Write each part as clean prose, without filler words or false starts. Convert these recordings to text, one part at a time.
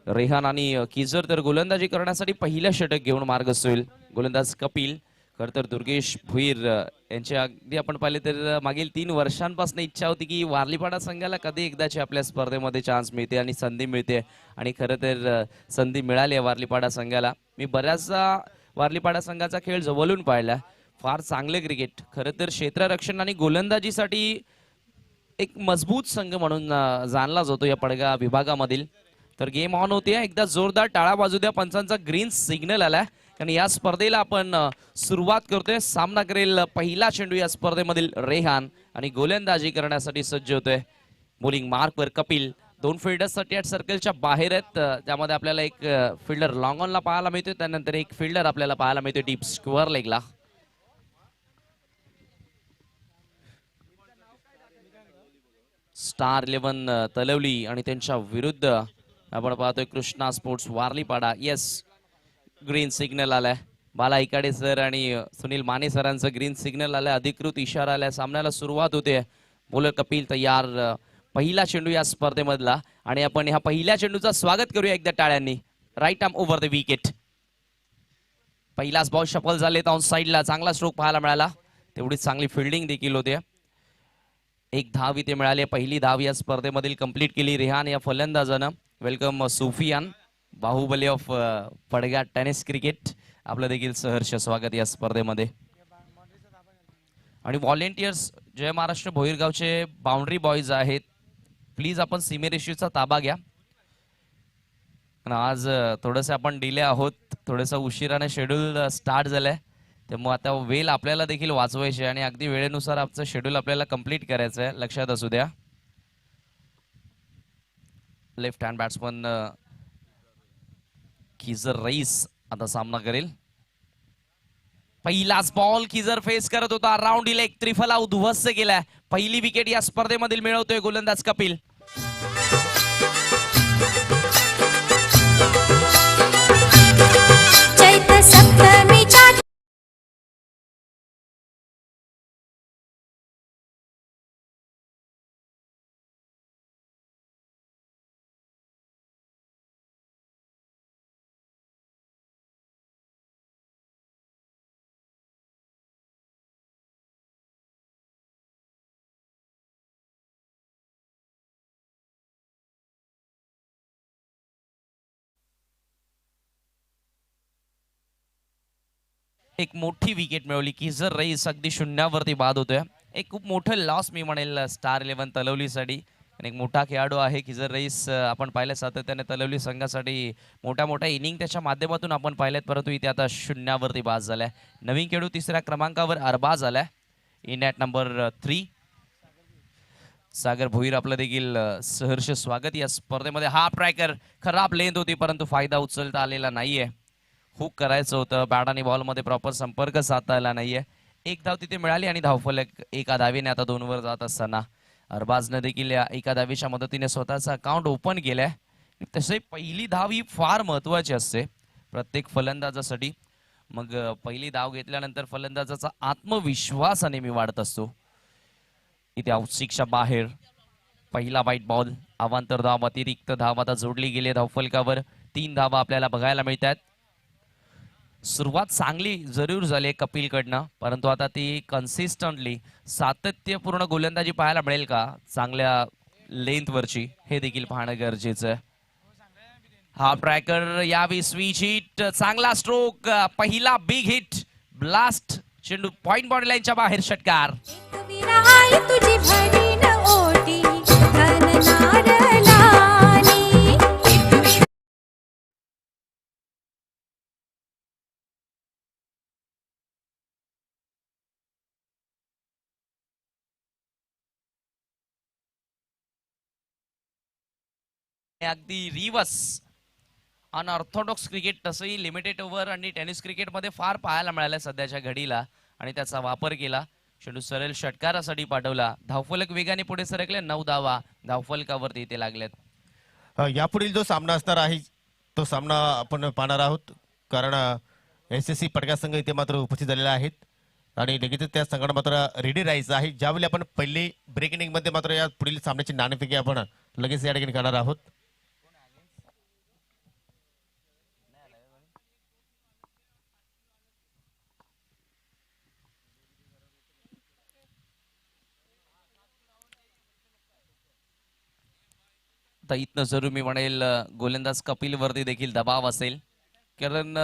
रेहान आणि किजर तर गोलंदाजी करण्यासाठी पहिल्या षटक घेऊन मार्गस्थ होईल. गोलंदाज कपिल. खर तर दुर्गेश भुईर यांचे अगदी आपण पाहिले तर मागील 3 वर्षांपासून इच्छा होती की वारलीपाडा संघाला कधी एकदाची आपल्या स्पर्धेमध्ये चान्स मिळते आणि संधी मिळते आणि खरं तर संधी मिळाली आहे वारलीपाडा संघाला. मी बऱ्याचदा वारलीपाडा संघाचा खेळ जवळून पाहिला. फार चांगले क्रिकेट. खरं तर क्षेत्ररक्षण आणि गोलंदाजीसाठी एक मजबूत संघ म्हणून जाणला जातो या पडगा विभागामधील. तर गेम ऑन होते. एकदा जोरदार टाळा बाजू द्या. पंचांचा ग्रीन सिग्नल आलाय कारण या स्पर्धेला आपण सुरुवात करतोय. सामना करेल पहिला चेंडू या स्पर्धेमधील रेहान आणि गोलंदाजी करण्यासाठी सज्ज होतोय. बॉलिंग मार्कवर कपिल. 2 फिल्डर्ससाठी ॲट सर्कलच्या बाहेर आहेत. त्यामध्ये आपल्याला एक फिल्डर लॉंग ऑनला पाहायला मिळतोय. त्यानंतर एक फिल्डर आपल्याला पाहायला मिळतोय डीप स्क्वेअर लेगला. स्टार 11 तलवली आणि त्यांच्या विरुद्ध आपण पाहतोय Krishna sports Warlipada. Yes, green signal आलाय. बाला इकाडे सर आणि सुनील माने सरांचं ग्रीन सिग्नल आलाय. अधिकृत इशारा आलाय. सामन्याला सुरुवात होते. बॉलर कपिल तयार. पहिला चेंडू या स्पर्धेमधला आणि आपण ह्या पहिल्या चेंडूचं स्वागत करूया एकदा टाळ्यांनी. Right arm over the wicket. पहिलाच बॉल शफल झाले ऑन साईडला. चांगला स्ट्रोक पाहायला मिळाला. तेवढीच चांगली फिल्डिंग देखील होते. एक धाव इथे मिळाली. पहिली धाव या स्पर्धेमधील कंप्लीट केली रेहान या फलंदाजानं. Welcome Sufiyan, Baahubali of Padgha tennis cricket. आपलं देखील सहर्ष स्वागत या स्पर्धेमध्ये. आणि व्हॉलेंटियर्स जय महाराष्ट्र भोईरगावचे बाउंड्री बॉईज आहेत. प्लीज आपण सीमेरेषेचा ताबा घ्या. आज थोडंसं आपण डिले आहोत. थोडंसं उशिराने शेड्यूल स्टार्ट झालंय. त्यामुळे आता वेळ आपल्याला देखील वाचवायची आणि अगदी वेळेनुसार आमचं शेड्यूल आपल्याला कंप्लीट करायचं आहे. लक्षात असू द्या. लेफ्ट हँड बॅट्समन खिजर रईस आता सामना करेल. पहिलाच बॉल खिजर फेस करत होता. राऊंड इले एक त्रिफला उद्ध्वस्त केलाय. पहिली विकेट या स्पर्धेमधील मिळवतोय गोलंदाज कपिल. चैत्र सप्तमीच्या एक मोठी विकेट मिळवली. किजर रईस अगदी शून्यावरती बाद होतोय. एक खूप मोठं लॉस मी म्हणेल स्टार 11 तलवलीसाठी. एक मोठा खेळाडू आहे किजर रईस. आपण पाहिलं सातत्याने तलवली संघासाठी मोठ्या मोठ्या इनिंग त्याच्या माध्यमातून आपण पाहिलेत, परंतु इथे आता शून्यावरती बाद झालाय. नवीन खेळाडू 3ऱ्या क्रमांकावर अरबाज आलाय. इन ॲट नंबर 3 सागर भोईर आपलं देखील सहर्ष स्वागत या स्पर्धेमध्ये. हा ट्रॅकर खराब लेंथ होती परंतु फायदा उचलता आलेला नाहीये. हुक करायचं होतं. बॅट आणि बॉलमध्ये प्रॉपर संपर्क साधता आला नाहीये. एक धाव तिथे मिळाली आणि धावफलक एका धावेने आता 2 वर जात असताना अरबाजनं देखील या एका धावेच्या मदतीने स्वतःचा अकाउंट ओपन केलंय. तसे पहिली धाव ही फार महत्वाची असते प्रत्येक फलंदाजासाठी. मग पहिली धाव घेतल्यानंतर फलंदाजाचा आत्मविश्वास नेहमी वाढत असतो. इथे आउटस्टिकच्या बाहेर पहिला वाईट बॉल. अवांतर धाव, अतिरिक्त धाव आता जोडली गेली धावफलकावर. 3 धावा आपल्याला बघायला मिळतात. सुरुवात चांगली जरूर झाली कपिलकडनं, परंतु आता ती कन्सिस्टंटली सातत्यपूर्ण गोलंदाजी पाहायला मिळेल का चांगल्या लेंथवरची, हे देखील पाहणं गरजेचं आहे. हा ट्रॅकर यावी स्विच हिट. चांगला स्ट्रोक. पहिला बिग हिट. ब्लास्ट. चेंडू पॉइंट बॉडी लाईनच्या बाहेर. षटकार. तुझी भरीन ओटी धन नारलानी. अगदी रिवर्स अनऑर्थोडॉक्स क्रिकेट तसंही लिमिटेड ओव्हर आणि टेनिस क्रिकेटमध्ये फार पाहायला मिळालं सध्याच्या घडीला आणि त्याचा वापर केला. चेंडू सरळ षटकारासाठी पाठवला. धावफलक वेगाने पुढे सरकले. 9 धावा धावफलकावरती इथे लागलेत. यापुढील जो सामना असणार आहे तो सामना आपण पाहणार आहोत, कारण SSC पडगा संघ इथे मात्र उपस्थित झालेला आहेत आणि लगेच त्या संघाला मात्र रेडी राहायचं आहे. ज्यावेळी आपण पहिली ब्रेक इनिंग मध्ये मात्र या पुढील सामन्याची नाणेफेकी आपण लगेच या ठिकाणी करणार आहोत. तर इथनं जरूर मी म्हणेल गोलंदाज कपिल वरती देखील दबाव असेल, कारण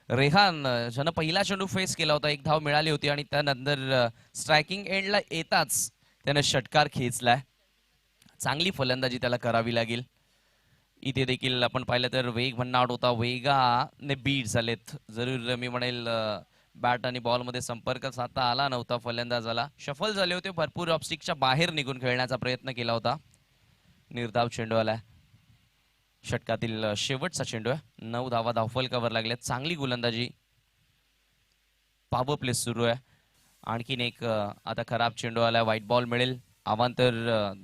रेहान ज्यानं पहिला चेंडू फेस केला होता, एक धाव मिळाली होती आणि त्यानंतर स्ट्रायकिंग एंडला येताच त्यानं षटकार खेचलाय. चांगली फलंदाजी त्याला करावी लागेल. इथे देखील आपण पाहिलं तर वेग म्हणणं आउट होता, वेगाने बीट झालेत. जरूर मी म्हणेल बॅट आणि बॉलमध्ये संपर्क साधता आला नव्हता फलंदाजाला. शफल झाले होते, भरपूर ऑफस्टिकच्या बाहेर निघून खेळण्याचा प्रयत्न केला होता. निर्धाव चेंडू आलाय, षटकातील शेवटचा चेंडू आहे. 9 धावा धावफलकावर लागल्यात. चांगली गोलंदाजी, पॉवर प्ले सुरू आहे. आणखीन एक आता खराब चेंडू आलाय, व्हाईट बॉल मिळेल. अवांतर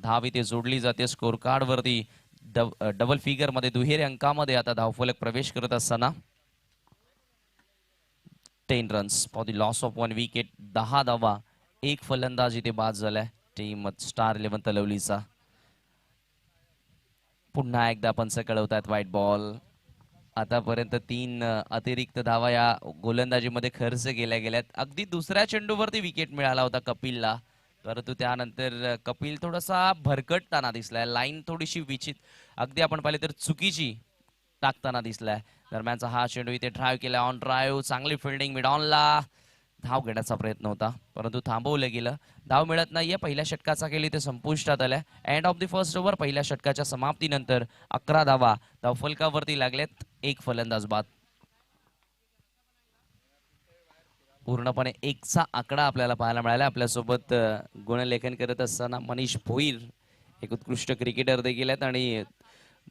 धाव इथे जोडली जाते. स्कोर कार्ड वरती डबल फिगर मध्ये, दुहेरी अंकामध्ये आता धावफलक प्रवेश करत असताना 10 runs for the loss of 1 wicket. 10 धावा, एक फलंदाज इथे बाद झालाय टीम स्टार 11 तलवलीचा. पुन्हा एकदा पंच कळवतात व्हाईट बॉल. आतापर्यंत 3 अतिरिक्त धावा या गोलंदाजीमध्ये खर्च केल्या गेल्यात. अगदी दुसऱ्या चेंडूवरती विकेट मिळाला होता कपिलला, परंतु त्यानंतर कपिल थोडासा भरकटताना दिसलाय. लाईन थोडीशी अगदी आपण पाहिले तर चुकीची टाकताना दिसलाय. दरम्यानचा हा चेंडू इथे ड्राईव्ह केला, ऑन ड्राईव्ह. चांगली फिल्डिंग, मिड ऑनला धाव घेण्याचा प्रयत्न होता, परंतु थांबवलं गेलं. धाव मिळत नाहीये. पहिल्या षटकाचा खेळ इथे संपुष्टात आलाय. End of the first over. पहिल्या षटकाच्या समाप्तीनंतर 11 धावा धावफलकावरती लागलेत, एक फलंदाज बाद. पूर्णपणे 1चा आकडा आपल्याला पाहायला मिळाला. आपल्यासोबत गुणलेखन करत असताना मनीष भोईर, एक उत्कृष्ट क्रिकेटर देखील आहेत आणि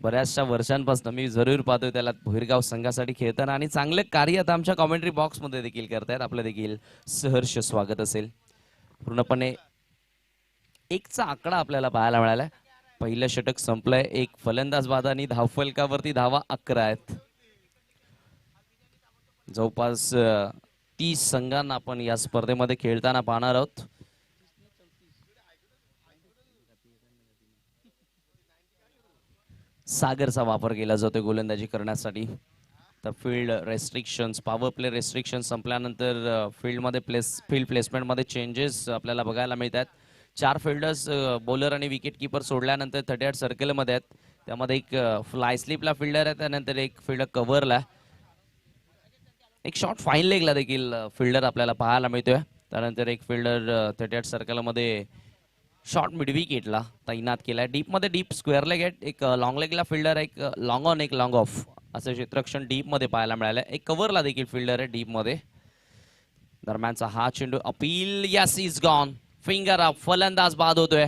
बऱ्याचशा वर्षांपासून मी जरूर पाहतोय त्याला भोईरगाव संघासाठी खेळताना, आणि चांगले कार्य आता आमच्या कॉमेंट्री बॉक्स मध्ये देखील करतायत. आपलं देखील सहर्ष स्वागत असेल. पूर्णपणे 1चा आकडा आपल्याला पाहायला मिळालाय. पहिलं षटक संपलंय, एक फलंदाज बाद आणि धावफलकावरती धावा 11 आहेत. जवळपास 30 संघांना आपण या स्पर्धेमध्ये खेळताना पाहणार आहोत. सागरचा वापर केला जातो गोलंदाजी करण्यासाठी. तर field restrictions, power play restriction संपल्यानंतर फील्ड प्लेसमेंटमध्ये चेंजेस आपल्याला बघायला मिळतात. 4 फिल्डर्स, बॉलर आणि विकेट किपर सोडल्यानंतर 38 सर्कलमध्ये आहेत. त्यामध्ये एक फ्लाय स्लिपला फिल्डर आहे, त्यानंतर एक फिल्डर कव्हरला, एक शॉर्ट फाईन लेगला देखील फिल्डर आपल्याला पाहायला मिळतोय. त्यानंतर एक फिल्डर 38 सर्कलमध्ये शॉर्ट मिड विकेटला तैनात केलाय. डीपमध्ये डीप स्क्वेअर लेग आहे, एक लॉंग लेगला फिल्डर, एक लॉंग ऑन एक लॉंग ऑफ असं चित्रक्षण डीप मध्ये पाहायला मिळालंय. एक कव्हरला देखील फिल्डर आहे डीप मध्ये. दरम्यानचा हा चेंडू appeal, yes is gone, finger up, फलंदाज बाद होतोय.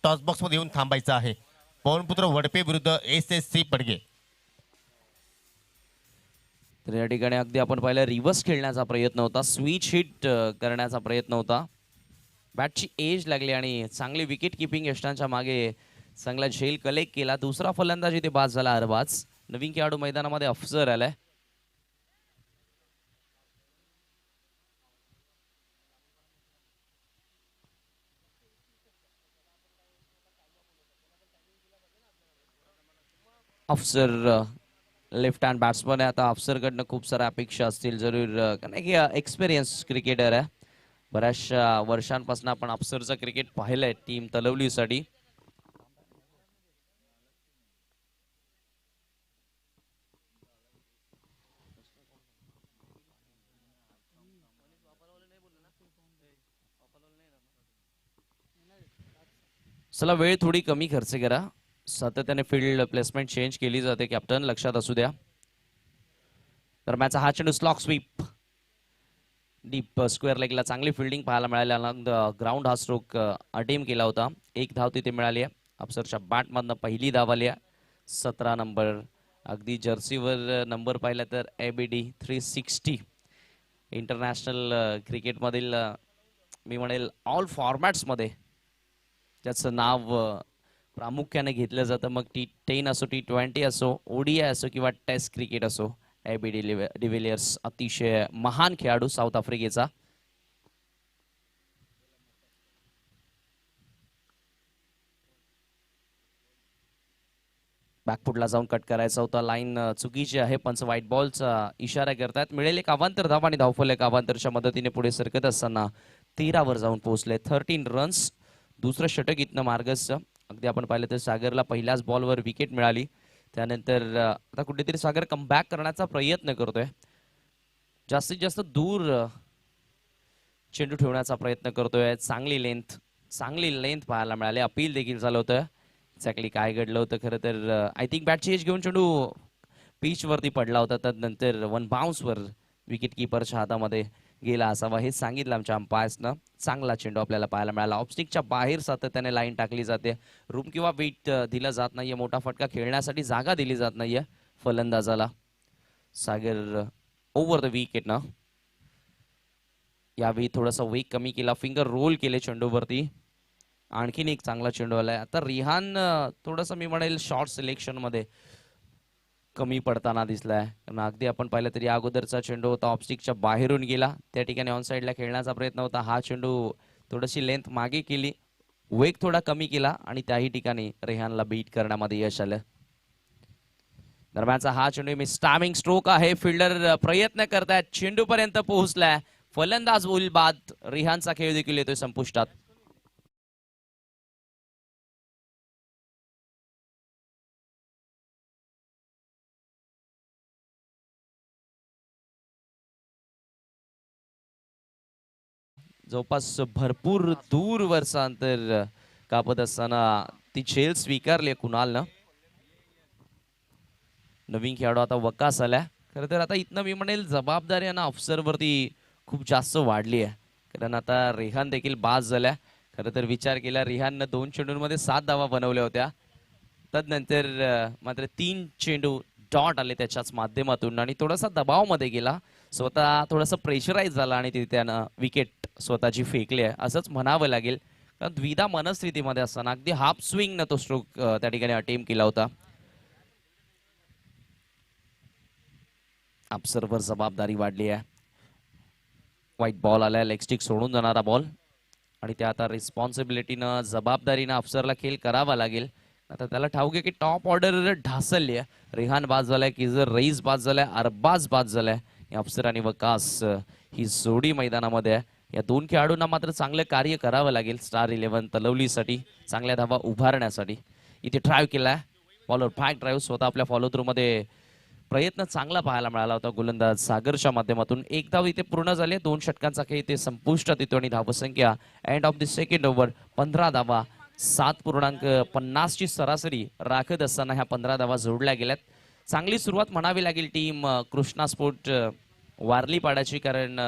टॉस बॉक्स मध्ये येऊन थांबायचं आहे. पवनपुत्र वडपे विरुद्ध SSC पडगे. तर या ठिकाणी अगदी आपण पाहिलं रिव्हर्स खेळण्याचा प्रयत्न होता, स्विच हिट करण्याचा प्रयत्न होता. बॅटची एज लागली आणि चांगली विकेट किपिंग यष्टांच्या मागे चांगला झेल कलेक्ट केला. दुसरा फलंदाज इथे बाद झाला अरबाज. नवीन खेळाडू मैदानामध्ये अफसर आलाय. अफसर लेफ्ट हँड बॅट्समन आहे. आता अफसरकडनं खूप साऱ्या अपेक्षा असतील जरूर, कारण की एक्सपिरियन्स क्रिकेटर आहे. बऱ्याचशा वर्षांपासून आपण अफसरचं क्रिकेट पाहिलंय टीम तलवलीसाठी. चला, वेळ थोडी कमी खर्च करा. सातत्याने फील्ड प्लेसमेंट चेंज केली जाते, कॅप्टन लक्षात असू द्या. तर मॅचचा हा चेंडू स्लॉक स्वीप, डीप स्क्वेअर लेगला चांगली फिल्डिंग पाहायला मिळाली. ग्राउंड हा स्ट्रोक अटेम्प्ट केला होता. एक धाव तिथे मिळाली आहे. अफसरच्या बॅटमधनं पहिली धाव आली आहे. 17 नंबर, अगदी जर्सीवर नंबर पाहिला तर ABD 360. इंटरनॅशनल क्रिकेटमधील मी म्हणेल ऑल फॉर्मॅट्समध्ये त्याचं नाव प्रामुख्याने घेतलं जातं. मग T10 असो, T20 असो, ODI असो किंवा टेस्ट क्रिकेट असो, एबी डिव्हिलियर्स अतिशय महान खेळाडू साऊथ आफ्रिकेचा. बॅकफुटला जाऊन कट करायचा होता. लाईन चुकीची आहे. पंच व्हाईट बॉलचा इशारा करतायत. मिळेल एक अवांतर धाव आणि धावफल एक अवांतरच्या मदतीने पुढे सरकत असताना 13 वर जाऊन पोहोचले. 13 रन्स. दुसरं षटक इथनं मार्गसचं. अगदी आपण पाहिलं तर सागरला पहिल्याच बॉलवर विकेट मिळाली. त्यानंतर आता कुठेतरी सागर कमबॅक करण्याचा प्रयत्न करतोय. जास्तीत जास्त दूर चेंडू ठेवण्याचा प्रयत्न करतोय. चांगली लेंथ पाहायला मिळाली. अपील देखील झालं होतं. एक्झॅक्टली काय घडलं होतं खरं तर आय थिंक बॅटची एज घेऊन चेंडू पिच वरती पडला होता. त्यानंतर वन बाउन्सवर विकेट किपरच्या हातामध्ये गेला असावा हे सांगितलं आमच्या अंपायर्सनं. चांगला चेंडू आपल्याला पाहायला मिळाला. ऑफस्टिकच्या बाहेर सातत्याने लाईन टाकली जाते. रूम किंवा वेट दिला जात नाहीये. मोठा फटका खेळण्यासाठी जागा दिली जात नाहीये फलंदाजाला. सागर ओव्हर द विकेट ना. यावेळी थोडासा वेग कमी केला. फिंगर रोल केले चेंडूवरती. आणखीन एक चांगला चेंडू आलाय. आता रिहान थोडस मी म्हणेल शॉर्ट सिलेक्शन मध्ये कमी पडताना दिसलाय. कारण अगदी आपण पाहिलं तरी अगोदरचा चेंडू होता ऑफस्टिकच्या बाहेरून गेला. त्या ठिकाणी ऑन साईडला खेळण्याचा प्रयत्न होता. हा चेंडू थोडीशी लेंथ मागे केली. वेग थोडा कमी केला आणि त्याही ठिकाणी रेहानला बीट करण्यामध्ये यश आलं. दरम्यानचा हा चेंडू स्टॅमिंग स्ट्रोक आहे. फिल्डर प्रयत्न करतायत. चेंडू पर्यंत पोहोचलाय. फलंदाज होईल बाद. रिहानचा खेळ देखील येतोय संपुष्टात. जवळपास भरपूर दूरवरचा अंतर कापत असताना ती झेल स्वीकारली कुणालनं. नवीन खेळाडू आता वकास आलाय. खरं तर आता इथनं मी म्हणेल जबाबदारी ना अफसरवरती खूप जास्त वाढली आहे. कारण आता रेहान देखील बाद झाल्या. खरं तर विचार केला रेहाननं 2 चेंडूंमध्ये 7 धावा बनवल्या होत्या. तदनंतर मात्र 3 चेंडू डॉट आले त्याच्याच माध्यमातून आणि थोडासा दबावमध्ये गेला. स्वतः थोडासा प्रेशराईज झाला आणि तिथे त्यानं विकेट स्वतःची फेकली आहे असंच म्हणावं लागेल. कारण द्विधा मनस्थितीमध्ये असताना अगदी हाफ स्विंग न तो स्ट्रोक त्या ठिकाणी अटेम्प्ट केला होता. अफसरवर जबाबदारी वाढली आहे. व्हाईट बॉल आलाय. लेग स्टिक सोडून जाणारा बॉल आणि त्या आता रिस्पॉन्सिबिलिटीनं जबाबदारीनं अफसरला खेळ करावा लागेल. आता त्याला ठाऊक आहे की टॉप ऑर्डर ढासळली आहे. रेहान बाद झालाय. किझर रईस बाद झालाय. अरबाज बाद झालाय. अफसर आणि वकास ही जोडी मैदानामध्ये आहे. या 2 खेळाडूंना मात्र चांगलं कार्य करावं लागेल स्टार 11 तलवलीसाठी चांगल्या धावा उभारण्यासाठी. इथे ड्राईव्ह केलाय. Bowler back drive. स्वतः आपल्या फॉलो थ्रू मध्ये प्रयत्न चांगला पाहायला मिळाला होता गोलंदाज सागरच्या माध्यमातून. 1 धाव इथे पूर्ण झाले. 2 षटकांचा खेळ इथे संपुष्टात येतो आणि धावसंख्या end of the second over 15 धावा. 7.50 ची सरासरी राखत असताना ह्या 15 धावा जोडल्या गेल्यात. चांगली सुरुवात म्हणावी लागेल टीम कृष्णा स्पोर्ट वारली पाडायची. कारण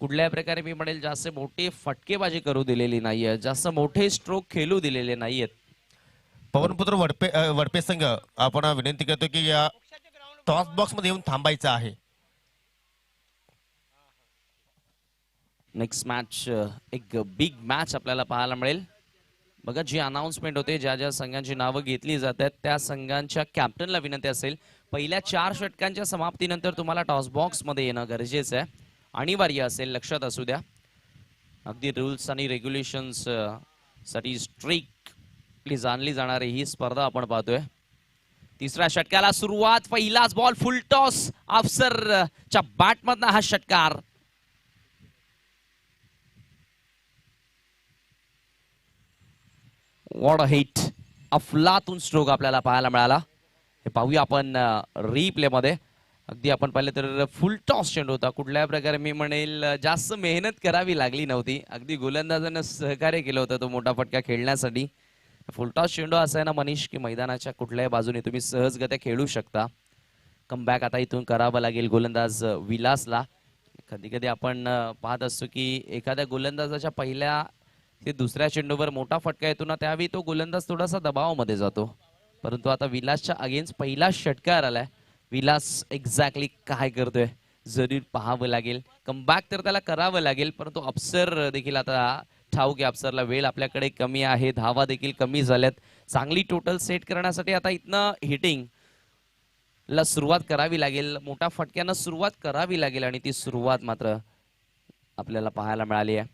कुठल्याही प्रकारे मी म्हणेल जास्त मोठे फटकेबाजी करू दिलेली नाहीये. जास्त मोठे स्ट्रोक खेळू दिलेले नाहीयेत. पवनपुत्र वडपे संघ आपण विनंती करतो की या टॉस बॉक्स मध्ये येऊन थांबायचं आहे. नेक्स्ट मॅच एक बिग मॅच आपल्याला पाहायला मिळेल. बघा जी अनाउन्समेंट होते ज्या ज्या संघांची नावं घेतली जातात त्या संघांच्या कॅप्टनला विनंती असेल पहिल्या 4 षटकांच्या समाप्तीनंतर तुम्हाला टॉस बॉक्स मध्ये येणं गरजेचं आहे. अनिवार्य असेल. लक्षात असू द्या. अगदी रूल्स आणि रेग्युलेशन्स साठी स्ट्रिक्टली जाणली जाणारी ही स्पर्धा आपण पाहतोय. तिसऱ्या षटकाला सुरुवात. पहिलाच बॉल फुल टॉस. अफसरच्या बॅटमधनं हा षटकार. What a hit. अफलातून स्ट्रोक आपल्याला पाहायला मिळाला. हे पाहूया आपण रिप्ले मध्ये. अगदी आपण पाहिलं तर फुल टॉस चेंडू होता. कुठल्या प्रकारे मी म्हणेल जास्त मेहनत करावी लागली नव्हती. अगदी गोलंदाजानं सहकार्य केलं होतं तो मोठा फटका खेळण्यासाठी. फुलटॉस चेंडू असा आहे ना मनीष की मैदानाच्या कुठल्याही बाजूने तुम्ही सहजगत्या खेळू शकता. कमबॅक आता इथून करावं लागेल गोलंदाज विलासला. कधी कधी आपण पाहत असतो की एखाद्या गोलंदाजाच्या पहिल्या ते दुसऱ्या चेंडूवर मोठा फटका येतो ना त्यावेळी तो गोलंदाज थोडासा दबावामध्ये जातो. परंतु आता विलासच्या अगेन्स्ट पहिला षटकार आलाय. विलास एक्झॅक्टली काय करतोय जरूर पाहावं लागेल. कमबॅक तर त्याला करावं लागेल. परंतु अफसर देखील आता ठाऊक आहे अफसरला वेळ आपल्याकडे कमी आहे. धावा देखील कमी झाल्यात. चांगली टोटल सेट करण्यासाठी आता इथनं हिटिंग ला सुरुवात करावी लागेल, मोठ्या फटक्यानं सुरुवात करावी लागेल आणि ती सुरुवात मात्र आपल्याला पाहायला मिळाली आहे.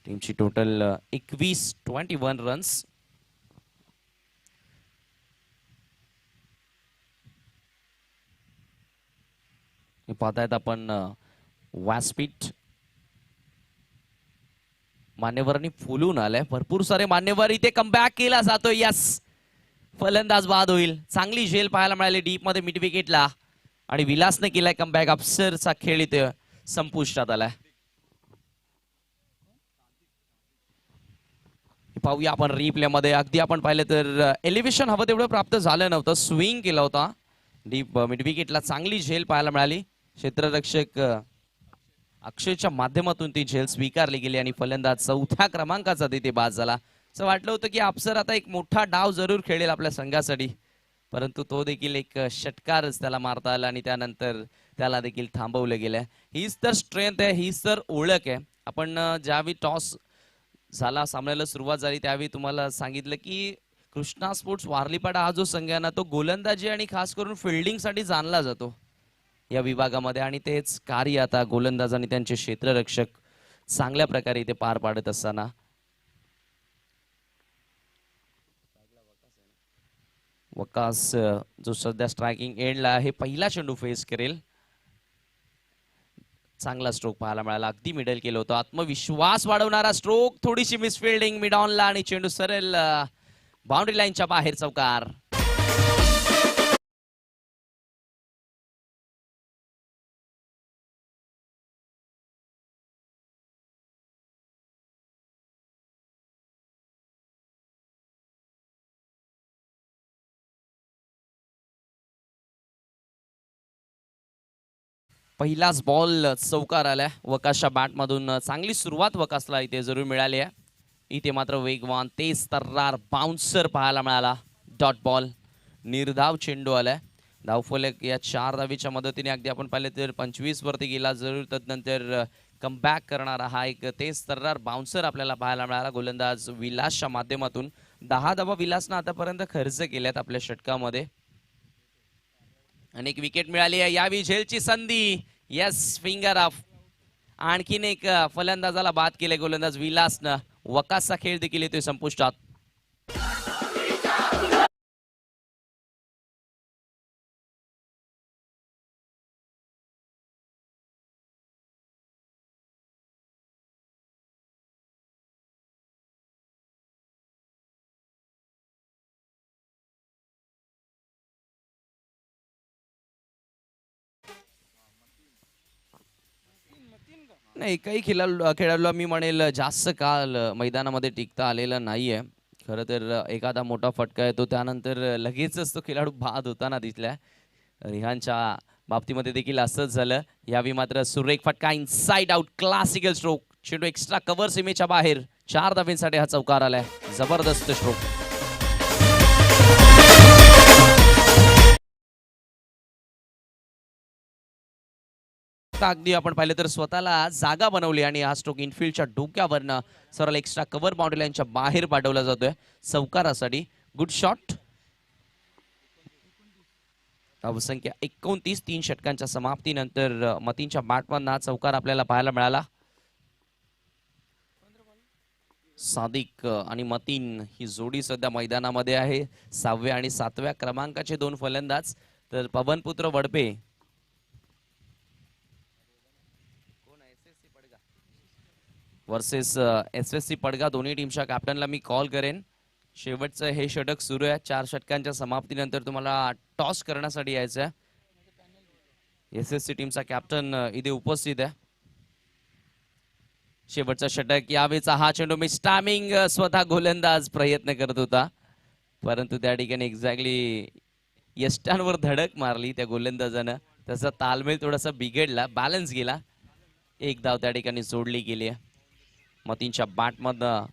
टीमची टोटल 21 रन्स. पाहतायत आपण व्यासपीठ मान्यवरांनी फुलून आलाय. भरपूर सारे मान्यवर इथे कमबॅक केला जातोय. यस, फलंदाज बाद होईल. चांगली झेल पाहायला मिळाली डीप मध्ये मिड विकेटला आणि विलासने केलाय कमबॅक. अप्सरचा खेळ इथे संपुष्टात आलाय. पाहूया आपण रिप्ले मध्ये. अगदी आपण पाहिलं तर एलिव्हेशन हवं तेवढं प्राप्त झालं नव्हतं. स्विंग केला होता डीप मिड विकेटला. चांगली झेल पाहायला मिळाली. क्षेत्ररक्षक अक्षयच्या माध्यमातून ती झेल स्वीकारली गेली आणि फलंदाज 4थ्या क्रमांकाचा तिथे बाद झाला. असं वाटलं होतं की अप्सर आता एक मोठा डाव जरूर खेळेल आपल्या संघासाठी, परंतु तो देखील एक षटकारच त्याला मारता आला आणि त्यानंतर त्याला देखील थांबवलं गेलं. हीच तर स्ट्रेंथ आहे, हीच तर ओळख आहे. आपण ज्यावेळी टॉस झाला, सामन्याला सुरुवात झाली, त्यावेळी तुम्हाला सांगितलं की कृष्णा स्पोर्ट्स वारलीपाडा हा जो संघ आहे ना, तो गोलंदाजी आणि खास करून फिल्डिंगसाठी जाणला जातो या विभागामध्ये. आणि तेच कार्य आता गोलंदाज आणि त्यांचे क्षेत्ररक्षक चांगल्या प्रकारे इथे पार पाडत असताना वकास जो सध्या स्ट्रायकिंग एंडला आहे, पहिला चेंडू फेस करेल. चांगला स्ट्रोक पाहायला मिळाला. अगदी मिडल केलं होतं. आत्मविश्वास वाढवणारा स्ट्रोक. थोडीशी मिसफिल्डिंग मिड ऑनला आणि चेंडू सरळ बाउंड्री लाईनच्या बाहेर. चौकार. पहिलाच बॉल चौकार आलाय वकासच्या बॅटमधून. चांगली सुरुवात वकासला इथे जरूर मिळाली आहे. इथे मात्र वेगवान तेज तर्रार बाउन्सर पाहायला मिळाला. Dot ball. निर्धाव चेंडू आलाय. धावफलक या 4 धावीच्या मदतीने अगदी आपण पाहिलं तर 25 वरती गेला जरूर. तदनंतर कमबॅक करणारा हा एक तेज तर्रार बाउन्सर आपल्याला पाहायला मिळाला गोलंदाज विलासच्या माध्यमातून. 10 धावा विलासनं आतापर्यंत खर्च केल्यात आपल्या षटकामध्ये. अनेक विकेट मिळाली आहे. यावी झेलची संधी. Yes, finger of. आणखीन एक फलंदाजाला बाद केले गोलंदाज विलासनं. वकासचा खेळ देखील येतोय संपुष्टात. नाही, एकही खेळाडूला मी म्हणेल जास्त काळ मैदानामध्ये टिकता आलेला नाहीये. खरं तर एखादा मोठा फटका येतो त्यानंतर लगेचच तो खेळाडू बाद होताना दिसलाय. रिहानच्या बाबतीमध्ये देखील असंच झालं. यावेळी मात्र सुरेख फटका इनसाइड आउट. Classical stroke. चेंडू एक्स्ट्रा कव्हर सीमेच्या बाहेर. 4 धाब्यांसाठी हा चौकार आलाय. जबरदस्त स्ट्रोक. अगदी आपण पाहिलं तर स्वतःला जागा बनवली आणि हा स्ट्रोक इनफिल्डच्या डोक्यावरनं सरळ एक्स्ट्रा कव्हर बाउंड्री लाईनच्या बाहेर पाठवला जातोय चौकारासाठी. Good shot. धावसंख्या 29. 3 षटकांच्या समाप्तीनंतर मतीनच्या बॅटमधून हा चौकार आपल्याला पाहायला मिळाला. सादिक आणि मतीन ही जोडी सध्या मैदानामध्ये आहे. 6व्या आणि 7व्या क्रमांकाचे 2 फलंदाज. तर पवनपुत्र वडपे वर्सेस SSC पडगा. दोन्ही टीमच्या कॅप्टनला मी कॉल करेन. शेवटचं हे षटक सुरू आहे. 4 षटकांच्या समाप्तीनंतर तुम्हाला टॉस करण्यासाठी यायचं आहे. SSC टीमचा कॅप्टन इथे उपस्थित आहे. शेवटचा षटक. यावेळेचा हा चेंडू मिस टायमिंग. स्वतः गोलंदाज प्रयत्न करत होता, परंतु त्या ठिकाणी एक्झॅक्टली यष्टांवर धडक मारली त्या गोलंदाजानं. त्याचा तालमेल थोडासा बिघडला, बॅलन्स गेला. एक धाव त्या ठिकाणी जोडली गेली आहे. मतीनच्या बॅटमधनं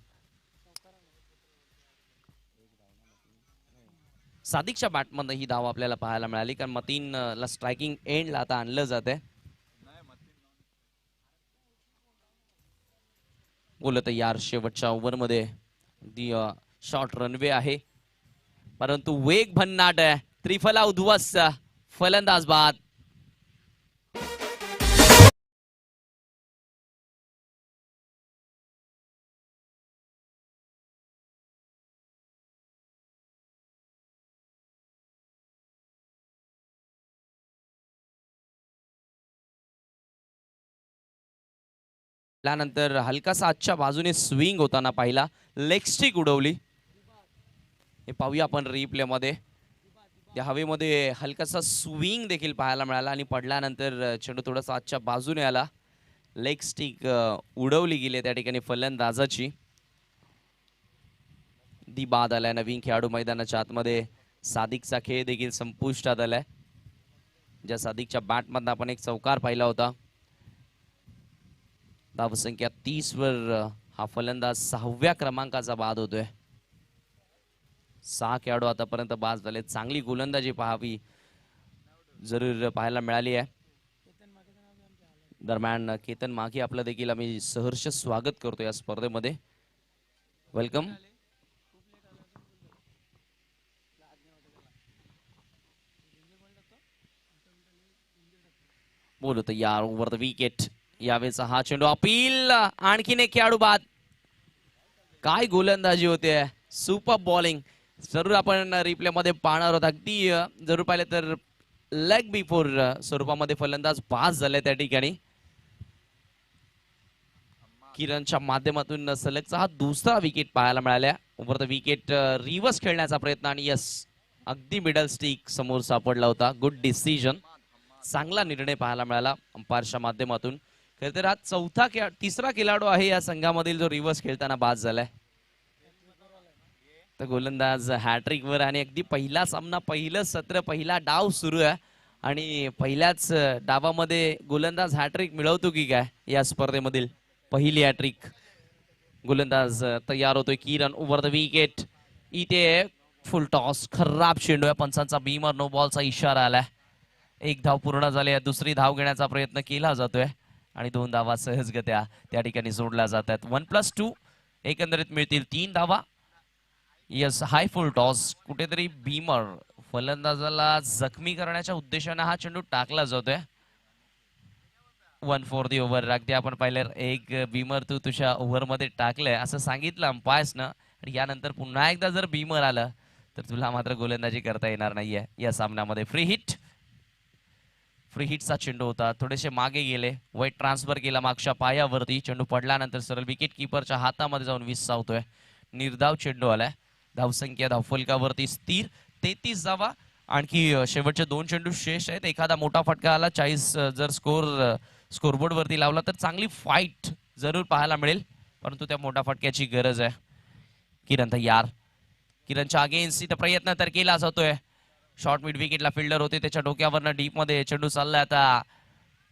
सादिकच्या बॅटमधनं ही धाव आपल्याला पाहायला मिळाली, कारण मतीनला स्ट्रायकिंग एंडला आता आणलं जाते. बोलत यार शेवटच्या ओव्हरमध्ये शॉर्ट रनवे आहे, परंतु वेग भन्नाट आहे. त्रिफला उद्ध्वस्त फलंदाज बाद. त्यानंतर हलकासा आजच्या बाजूने स्विंग होताना पाहिला, लेग स्टिक उडवली. हे पाहूया आपण रिप्ले मध्ये. त्या हवेमध्ये हलकासा स्विंग देखील पाहायला मिळाला आणि पडल्यानंतर चेंडू थोडासा आजच्या बाजूने आला. लेग स्टिक उडवली गेली त्या ठिकाणी फलंदाजाची. दी बाद आलाय. नवीन खेळाडू मैदानाच्या आतमध्ये. सादिकचा खेळ देखील संपुष्टात आलाय. ज्या सादिकच्या बॅटमधनं आपण एक चौकार पाहिला होता. धावसंख्या 30 वर हा फलंदाज 6व्या क्रमांकाचा बाद होतोय. 6 खेळाडू आतापर्यंत बाद झाले. चांगली गोलंदाजी पाहावी जरूर पाहायला मिळाली आहे. दरम्यान केतन माघे आपलं देखील आम्ही सहर्ष स्वागत करतो या स्पर्धेमध्ये. वेलकम. बोलू यार ओव्हर द विकेट. यावेळेचा हा चेंडू अपील. आणखीन एक खेळाडू बाद. काय गोलंदाजी होते. Super bowling. जरूर आपण रिप्ले मध्ये पाहणार आहोत. अगदी जरूर पाहिले तर लेग बिफोर स्वरूपामध्ये फलंदाज बाद झाले त्या ठिकाणी. किरणच्या माध्यमातून सलगचा हा दुसरा विकेट पाहायला मिळाला. ओव्हर द विकेट रिव्हर्स खेळण्याचा प्रयत्न आणि यस अगदी मिडल स्टिक समोर सापडला होता. Good decision. चांगला निर्णय पाहायला मिळाला अंपायरच्या माध्यमातून. खरं तर हा तिसरा खेळाडू आहे या संघामधील जो रिव्हर्स खेळताना बाद झालाय. तर गोलंदाज हॅट्रिक वर आणि अगदी पहिला सामना, पहिलं सत्र, पहिला डाव सुरू आहे आणि पहिल्याच डावामध्ये गोलंदाज हॅट्रिक मिळवतो की काय या स्पर्धेमधील पहिली हॅट्रिक. गोलंदाज तयार होतोय किरण. Over the wicket. इथे फुल टॉस. खराब चेंडू आहे. पंचांचा बीमर नो बॉलचा इशारा आलाय. एक धाव पूर्ण झाली. दुसरी धाव घेण्याचा प्रयत्न केला जातोय आणि 2 धावा सहजगत्या त्या ठिकाणी सोडल्या जातात. 1+2 एकंदरीत मिळतील 3 धावा. यस हाय फुल टॉस. कुठेतरी बीमर फलंदाजाला जखमी करण्याच्या उद्देशाने हा चेंडू टाकला जातोय. 1 फॉर दी ओव्हर. अगदी आपण पाहिलं एक बीमर तू तुझ्या ओव्हर मध्ये टाकलंय असं सांगितलं अंपायर्सनं आणि यानंतर पुन्हा एकदा जर बीमर आलं तर तुला मात्र गोलंदाजी करता येणार नाहीये या सामन्यामध्ये. Free hit. फ्री हिटचा चेंडू होता. थोडेसे मागे गेले. वाईट ट्रान्सफर केला मागच्या पायावरती. चेंडू पडल्यानंतर सरळ विकेट किपरच्या हातामध्ये जाऊन विसावतोय. निर्धाव चेंडू आलाय. धावसंख्या धावफलकावरती स्थिर. 33 धावा. आणखी शेवटचे 2 चेंडू शेष आहेत. एखादा मोठा फटका आला 40 जर स्कोरबोर्ड वरती लावला तर चांगली फाईट जरूर पाहायला मिळेल. परंतु त्या मोठ्या फटक्याची गरज आहे. किरण तयार. किरणच्या अगेन्स्ट इथं प्रयत्न तर केला जातोय. शॉर्ट मिड विकेटला फिल्डर होते. त्याच्या डोक्यावरनं डीप मध्ये चेंडू चाललाय. आता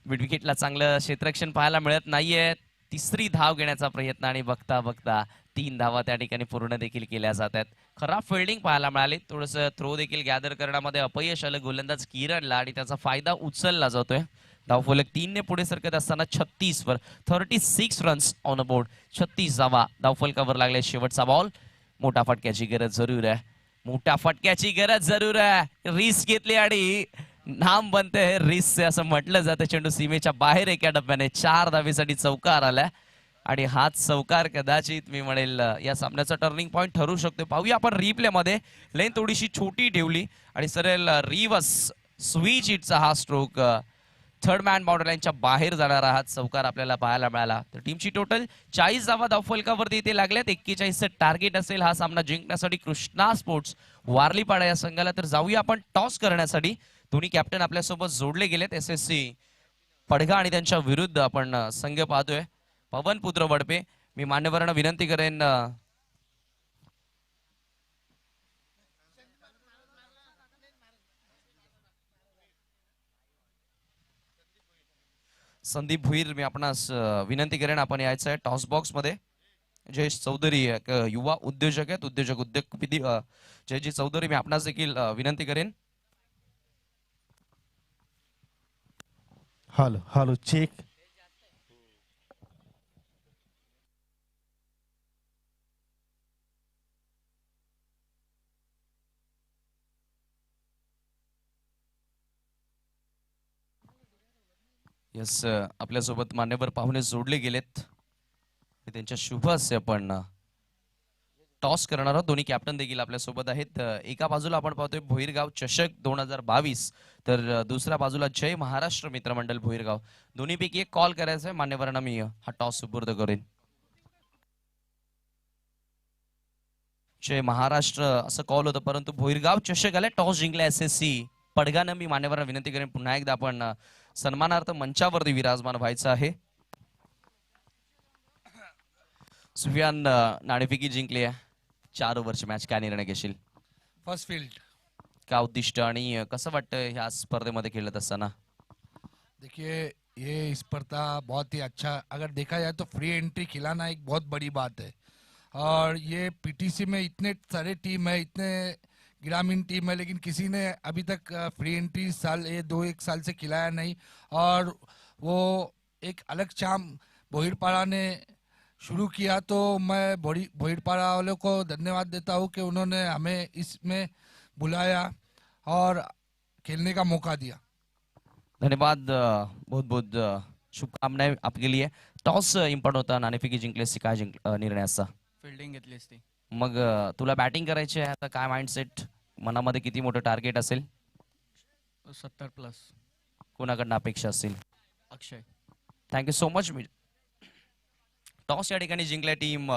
मिड विकेटला चांगलं क्षेत्ररक्षण पाहायला मिळत नाहीये. तिसरी धाव घेण्याचा प्रयत्न आणि बघता बघता 3 धावा त्या ठिकाणी पूर्ण देखील केल्या जातात. खराब फिल्डिंग पाहायला मिळाली. थोडंसं थ्रो देखील गॅदर करण्यामध्ये अपयश आलं गोलंदाज किरणला आणि त्याचा फायदा उचलला जातोय. धावफलक 3 ने पुढे सरकत असताना 36 वर 36 रन्स ऑन अ बोर्ड. 36 धावा धावफलकावर लागले. शेवटचा बॉल. मोठा फटक्याची गरज जरूर आहे. मोठ्या फटक्याची गरज जरूर आहे. रिस्क घेतली आणि नाम बनते रिस्क असं म्हटलं जातं. चेंडू सीमेच्या बाहेर एका डब्याने 4 धावेसाठी चौकार आलाय आणि हाच चौकार कदाचित मी म्हणेल या सामन्याचा टर्निंग पॉइंट ठरू शकतो. पाहूया आपण रिप्ले मध्ये. लेन थोडीशी छोटी ठेवली आणि सरळ रिव्हर्स स्विच हिटचा हा स्ट्रोक थर्ड मॅन बाउंड्री लाईनच्या बाहेर जाणारा हा चौकार आपल्याला पाहायला मिळाला. तर टीमची टोटल 40 धावा धावफलकावरती इथे लागल्यात. 41चं टार्गेट असेल हा सामना जिंकण्यासाठी कृष्णा स्पोर्ट्स वारलीपाडा या संघाला. तर जाऊया आपण टॉस करण्यासाठी. दोन्ही कॅप्टन आपल्यासोबत जोडले गेलेत. SSC पडघा आणि त्यांच्या विरुद्ध आपण संघ पाहतोय. पवन पुत्र वडपे. मी मान्यवरांना विनंती करेन संदीप भुईर, मी आपणास विनंती करेन आपण यायचं आहे टॉस बॉक्स मध्ये. जयेश चौधरी युवा उद्योजक आहेत. उद्योजक जयजी चौधरी, मी आपणास देखील विनंती करेन. Hello hello check. येस, आपल्यासोबत मान्यवर पाहुणे जोडले गेलेत. हे त्यांच्या शुभ हस्ते आपण टॉस करणार आहोत. दोन्ही कॅप्टन देखील आपल्यासोबत आहेत. एका बाजूला आपण पाहतोय भोईरगाव चषक 2022, तर दुसऱ्या बाजूला जय महाराष्ट्र मित्रमंडळ भोईरगाव. दोन्हीपैकी एक कॉल करायचा आहे. मान्यवरांना मी हा टॉस सुपूर्द करेन. जय महाराष्ट्र असं कॉल होतं, परंतु भोईरगाव चषक आला, टॉस जिंकला SSC पडगानं. मी मान्यवरांना विनंती करेन पुन्हा एकदा आपण सन्मानार्थ मंचावरती विराजमान व्हायचं आहे. सुफियान, नाणेफेकी जिंकली आहे. 4 ओव्हरची मॅच, काय निर्णय घेशील? First field. का उद्दिष्ट आणि कसं वाटतं ह्या स्पर्धेमध्ये खेळत असताना? देखिए ये स्पर्धा बहुत ही अच्छा, अगर देखा जाए तो फ्री एंट्री खिलाना एक बहुत बड़ी बात है। और ये पीटीसी में इतने सारे टीम है, इतने ग्रामीण टीम है, लेकिन किसी ने अभी तक फ्री एंट्री साल ये 1 साल से खिलाया नहीं। और वो एक अलग चाम भोईरपाड़ा ने शुरू किया, तो मैं भोईरपाड़ा वालों को धन्यवाद देता हूँ कि उन्होंने हमें इसमें बुलाया और खेलने का मौका दिया। धन्यवाद, बहुत बहुत शुभकामनाएं आपके लिए. टॉस इम्पॉर्टंट होता, नाणेफेकी जिंकलेस, काय निर्णय असा? फिल्डिंग घेतली असती. मग तुला बॅटिंग करायची आहे आता, काय माइंडसेट मनामध्ये, किती मोठं टार्गेट असेल? 70+ कोणाकडनं अपेक्षा असतील? अक्षय. Thank you so much. मी टॉस या ठिकाणी जिंकल्या टीम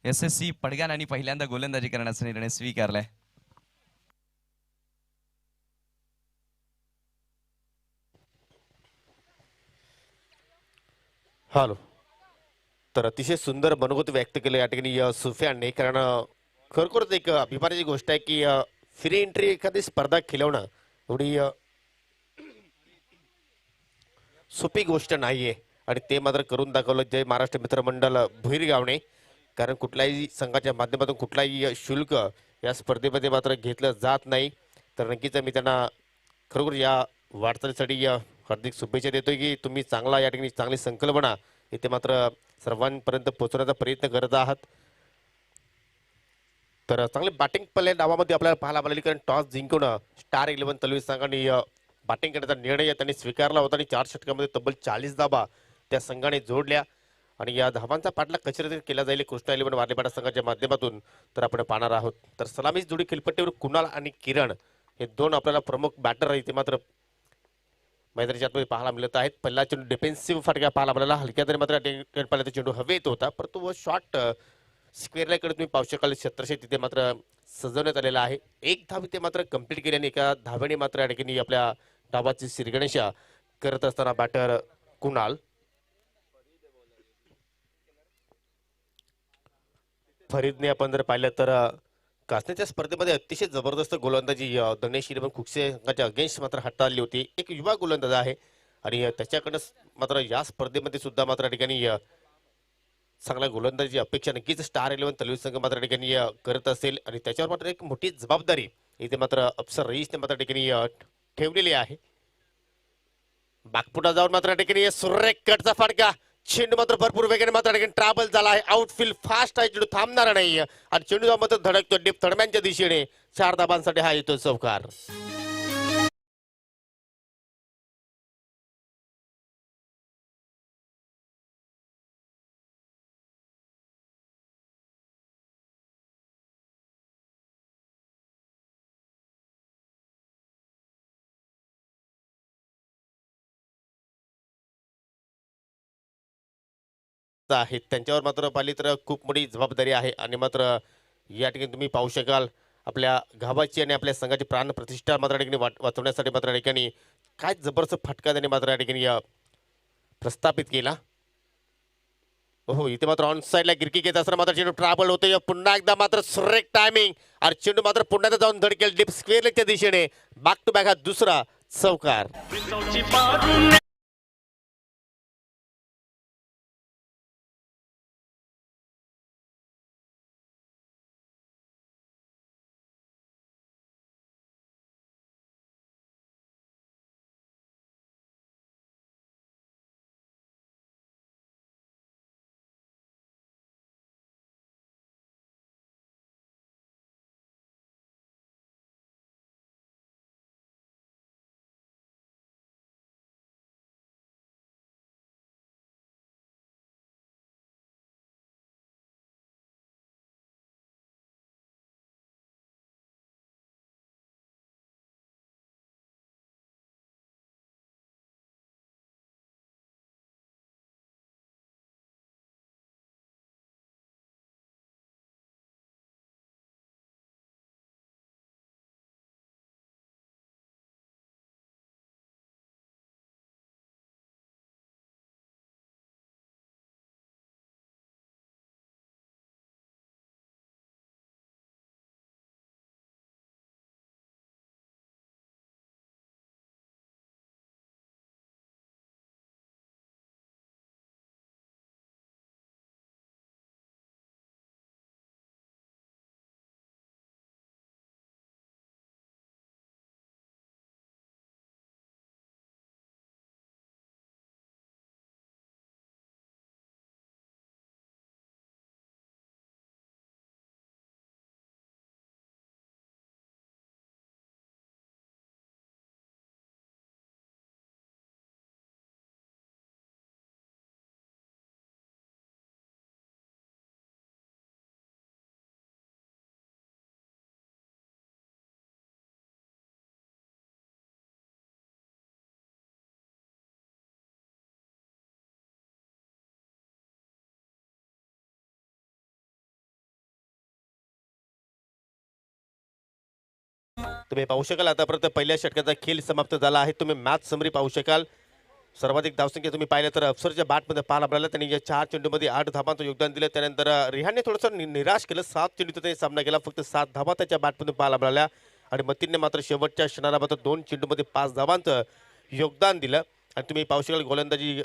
SSC पडगान आणि पहिल्यांदा गोलंदाजी करण्याचा निर्णय स्वीकारलाय. हॅलो. तर अतिशय सुंदर मनोगत व्यक्त केलं या ठिकाणी सुफियानने. कारण खरोखरच एक अभिमानाची गोष्ट आहे की फ्री एंट्री एखादी स्पर्धा खेळवणं एवढी सोपी गोष्ट नाहीये, आणि ते मात्र करून दाखवलं जय महाराष्ट्र मित्रमंडळ भोईरगावने. कारण कुठल्याही संघाच्या माध्यमातून कुठलाही शुल्क या स्पर्धेमध्ये मात्र घेतलं जात नाही. तर नक्कीच मी त्यांना खरोखर या वाटचालीसाठी हार्दिक शुभेच्छा देतोय की तुम्ही चांगला या ठिकाणी चांगली संकल्पना इथे मात्र सर्वांपर्यंत पोहोचवण्याचा प्रयत्न करत आहात. तर चांगले बॅटिंग पहिल्या डावामध्ये आपल्याला पाहायला मिळाली, कारण टॉस जिंकून स्टार 11 तलवीर संघाने बॅटिंग करण्याचा निर्णय त्यांनी स्वीकारला होता आणि 4 षटकामध्ये तब्बल 40 धाबा त्या संघाने जोडल्या. आणि या धावांचा पाठला कशा रीतीने केला जाईल कृष्णा 11 वारलेपाडा संघाच्या माध्यमातून तर आपण पाहणार आहोत. तर सलामीच जोडी खेळपट्टीवर कुणाल आणि किरण हे दोन आपल्याला प्रमुख बॅटर इथे मात्र मैदानाच्या आतमध्ये पाहायला मिळत आहेत. पहिला चेंडू डिफेन्सिव्ह फटका पाहायला मिळाला, हलक्या तरी मात्र पहिला चेंडू हवेत होता, परंतु व शॉट स्क्वेअरला कडे तुम्ही पाहू शकाल. क्षेत्रशे तिथे मात्र सजवण्यात आलेला आहे. एक धाव इथे मात्र कंप्लीट केल्याने एका धावेने मात्र या ठिकाणी आपल्या डावाची श्रीगणेशा करत असताना बॅटर कुणाल. फरीदने आपण जर पाहिलं तर कासण्याच्या स्पर्धेमध्ये अतिशय जबरदस्त गोलंदाजी गणेश इलेवन खुक्से संघाच्या अगेन्स्ट मात्र हाताळली होती. एक युवा गोलंदाज आहे आणि त्याच्याकडे मात्र या स्पर्धेमध्ये सुद्धा मात्र ठिकाणी चांगल्या गोलंदाजी अपेक्षा नक्कीच स्टार 11 तलवीर संघ मात्र ठिकाणी करत असेल. आणि त्याच्यावर मात्र एक मोठी जबाबदारी इथे मात्र अफसर रईसने मात्र ठिकाणी ठेवलेली आहे. बागपुटा जाऊन मात्र ठिकाणी सुरेख कटचा फटका, चेंडू मात्र भरपूर वेगाने मात्र ठिकाणी ट्रॅव्हल झाला आहे. आउटफील्ड फास्ट आहे, चेंडू थांबणार नाही आणि चेंडू मात्र धडकतो डीप थडम्यांच्या दिशेने. 4 धाबांसाठी हा येतो चौकार. आहेत त्यांच्यावर मात्र पाहिली तर खूप मोठी जबाबदारी आहे. आणि मात्र या ठिकाणी तुम्ही पाहू शकाल आपल्या गावाची आणि आपल्या संघाची प्राण प्रतिष्ठा मात्र ठिकाणी वाचवण्यासाठी मात्र ठिकाणी काय जबरदस्त फटका त्याने मात्र या ठिकाणी प्रस्थापित केला. हो, इथे मात्र ऑन साईडला गिरकी घेत असताना मात्र चेंडू ट्रॅव्हल होते. पुन्हा एकदा मात्र सुरेख टायमिंग आणि चेंडू मात्र पुन्हा एकदा जाऊन धडकेल डीप स्क्वेअर लेगच्या दिशेने. बॅक टू बॅक हा दुसरा चौकार. तुम्ही पाहू शकाल आतापर्यंत पहिल्या षटकाचा खेळ समाप्त झाला आहे. तुम्ही मॅच समरी पाहू शकाल. सर्वाधिक धावसंख्या तुम्ही पाहिलं तर अफसरच्या बॅटमध्ये पाहायला मिळालं. त्यांनी या 4 चेंडूमध्ये 8 धाबांचं योगदान दिलं. त्यानंतर रिहानने थोडंसं निराश केलं. 7 चेंडूचा त्यांनी सामना केला. फक्त 7 धाबा त्याच्या बॅटमधून पाहायला मिळाल्या आणि मतीनने मात्र शेवटच्या क्षणाला मात्र 2 चेंडूमध्ये 5 धाबांचं योगदान दिलं. आणि तुम्ही पाहू शकाल गोलंदाजी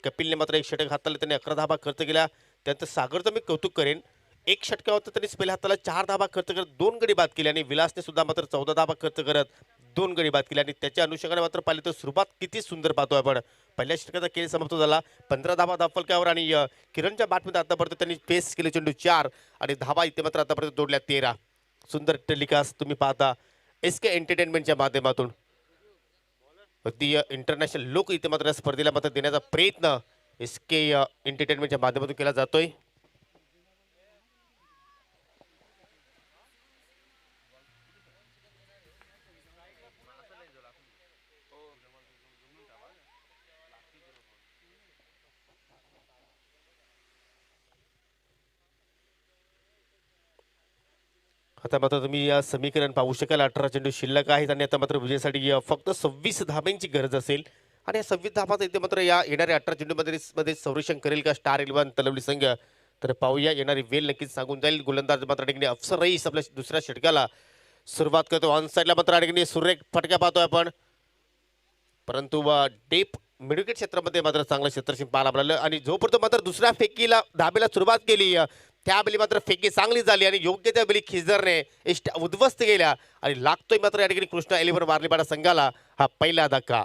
कपिलने मात्र एक षटक हाताळलं. त्यांनी 11 धाबा खर्च केल्या. त्यानंतर सागरचं मी कौतुक करेन. एक षटकावर त्यांनी पहिल्या हाताला 4 धाबा खर्च करत 2 गडी बाद केले आणि विलासने सुद्धा मात्र 14 धाबा खर्च करत 2 गडी बाद केले आणि त्याच्या अनुषंगाने मात्र पाहिलं तर सुरुवात किती सुंदर पाहतोय आपण. पहिल्या षटकाचा खेळ समाप्त झाला. 15 धाबा धावफलकावर आणि किरणच्या बॅटमध्ये आतापर्यंत त्यांनी पेस केले चेंडू 4 आणि धाबा इथे मात्र आतापर्यंत जोडल्या 13. सुंदर टेलिकास्ट तुम्ही पाहता SK एंटरटेनमेंटच्या माध्यमातून. अगदी इंटरनॅशनल लोक इथे मात्र स्पर्धेला मात्र देण्याचा प्रयत्न SK एंटरटेनमेंटच्या माध्यमातून केला जातोय. आता मात्र तुम्ही या समीकरण पाहू शकाल. 18 चेंडू शिल्लक आहेत आणि आता मात्र विजयासाठी फक्त 26 धाब्यांची गरज असेल आणि या 26 धाबाचा इथे मात्र या येणाऱ्या 18 चेंडूमध्ये संरक्षण करेल का स्टार 11 तलवली संघ. तर पाहूया येणारी वेल नक्कीच सांगून जाईल. गोलंदाज मात्र ठिकाणी अफसर रईस आपल्या दुसऱ्या षटकाला सुरुवात करतो. ऑन साईडला मात्र ठिकाणी सुरेख फटका पाहतोय आपण, परंतु डेप मिडविकेट क्षेत्रामध्ये मात्र चांगलं क्षेत्रक्षण पाहायला मिळालं आणि जोपर्यंत मात्र दुसऱ्या फेकीला धाबेला सुरुवात केली त्यावेळी मात्र फेकी चांगली झाली आणि योग्य त्या वेळी खिजरने उद्ध्वस्त केल्या आणि लागतोय मात्र या ठिकाणी कृष्णा 11 वारलीपाडा संघाला हा पहिला धक्का.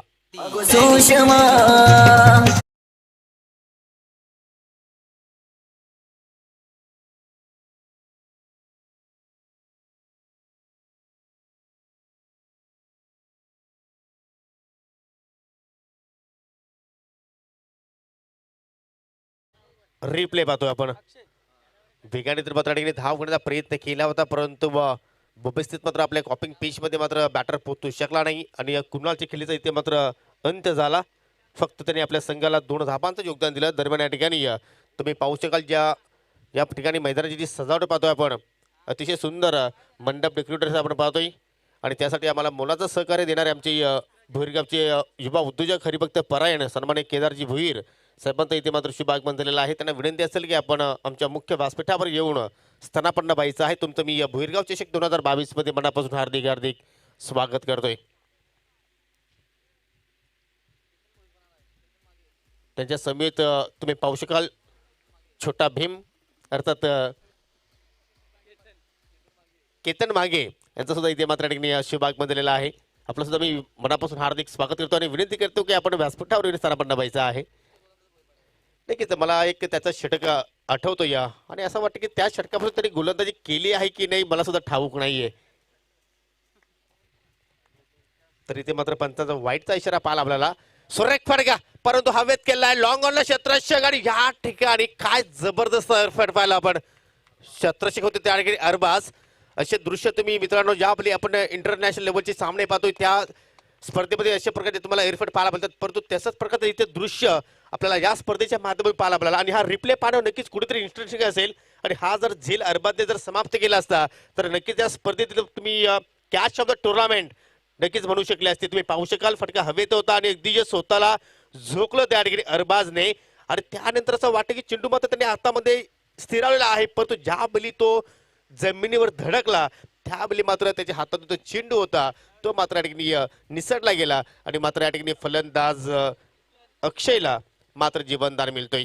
रिप्ले पाहतोय आपण. वेगाने तर मात्र ठिकाणी धाव घेण्याचा प्रयत्न केला होता, परंतु बबस्थित मात्र आपल्या कॉपिंग पिच मध्ये मात्र बॅटर पोहोचू शकला नाही आणि कुणालच्या खेळीचा इथे मात्र अंत झाला. फक्त त्यांनी आपल्या संघाला 2 धाबांचं योगदान दिलं. दरम्यान या ठिकाणी तुम्ही पाहू शकाल या ठिकाणी मैदानाची जी सजावट पाहतोय आपण, अतिशय सुंदर मंडप डेकोरेटर्स आपण पाहतोय आणि त्यासाठी आम्हाला मोलाचं सहकार्य देणारे आमचे भुईरगावचे युवा उद्योजक हरिभक्त परायण सन्मान्य केदारजी भुईर साहेबांचा इथे मात्र शुभ आगमन झालेलं आहे. त्यांना विनंती असेल की आपण आमच्या मुख्य व्यासपीठावर येऊन स्थानापन्न व्हायचं आहे. तुमचं मी भुईरगाव चषक 2022 मध्ये मनापासून हार्दिक हार्दिक स्वागत करतोय. त्यांच्या समेत तुम्ही पाहू शकाल छोटा भीम अर्थात केतन मागे यांचा सुद्धा इथे मात्र ठिकाणी शुभ आगमन झालेला आहे. आपलं सुद्धा मी मनापासून हार्दिक स्वागत करतो आणि विनंती करतो की आपण व्यासपीठावर येऊन स्थानापन्न व्हायचं आहे. नक्कीच मला एक त्याचा षटक आठवतो या आणि असं वाटतं की त्या षटकापासून त्यांनी गोलंदाजी केली आहे की नाही मला सुद्धा ठाऊक नाहीये. तर इथे मात्र पंचांचा वाईटचा इशारा पाहायला आपल्याला. सुरेख फटका परंतु हवेत केलाय लॉंग ऑनला क्षेत्ररक्षक आणि या ठिकाणी काय जबरदस्त अरफट पाहिला आपण. क्षेत्ररक्षक होते त्या ठिकाणी अरबाज. असे दृश्य तुम्ही मित्रांनो ज्यावेळी आपण इंटरनॅशनल लेवलचे सामने पाहतोय त्या स्पर्धेमध्ये अशा प्रकारे तुम्हाला एअरफेट पाहायला मिळतात, परंतु त्याच प्रकारचं इथे दृश्य आपल्याला या स्पर्धेच्या माध्यमातून पाहायला मिळाला आणि हा रिप्ले पाहणं नक्कीच कुठेतरी इंटरेस्टिंग असेल. आणि हा जर झेल अरबादने जर समाप्त केला असता तर नक्कीच या स्पर्धेतील तुम्ही कॅच ऑफ द टुर्नामेंट नक्कीच म्हणू शकले असते. तुम्ही पाहू शकाल फटका हवेत होता आणि अगदी जे स्वतःला झोकलं त्या ठिकाणी अरबाजने आणि त्यानंतर असं वाटतं की चेंडू मात्र त्यांनी हातामध्ये स्थिरावलेला आहे, परंतु ज्या बली तो जमिनीवर धडकला त्यावेळी मात्र त्याच्या हातात जो चेंडू होता तो मात्र या ठिकाणी निसटला गेला आणि मात्र या ठिकाणी फलंदाज अक्षयला मात्र जीवनदान मिळतोय.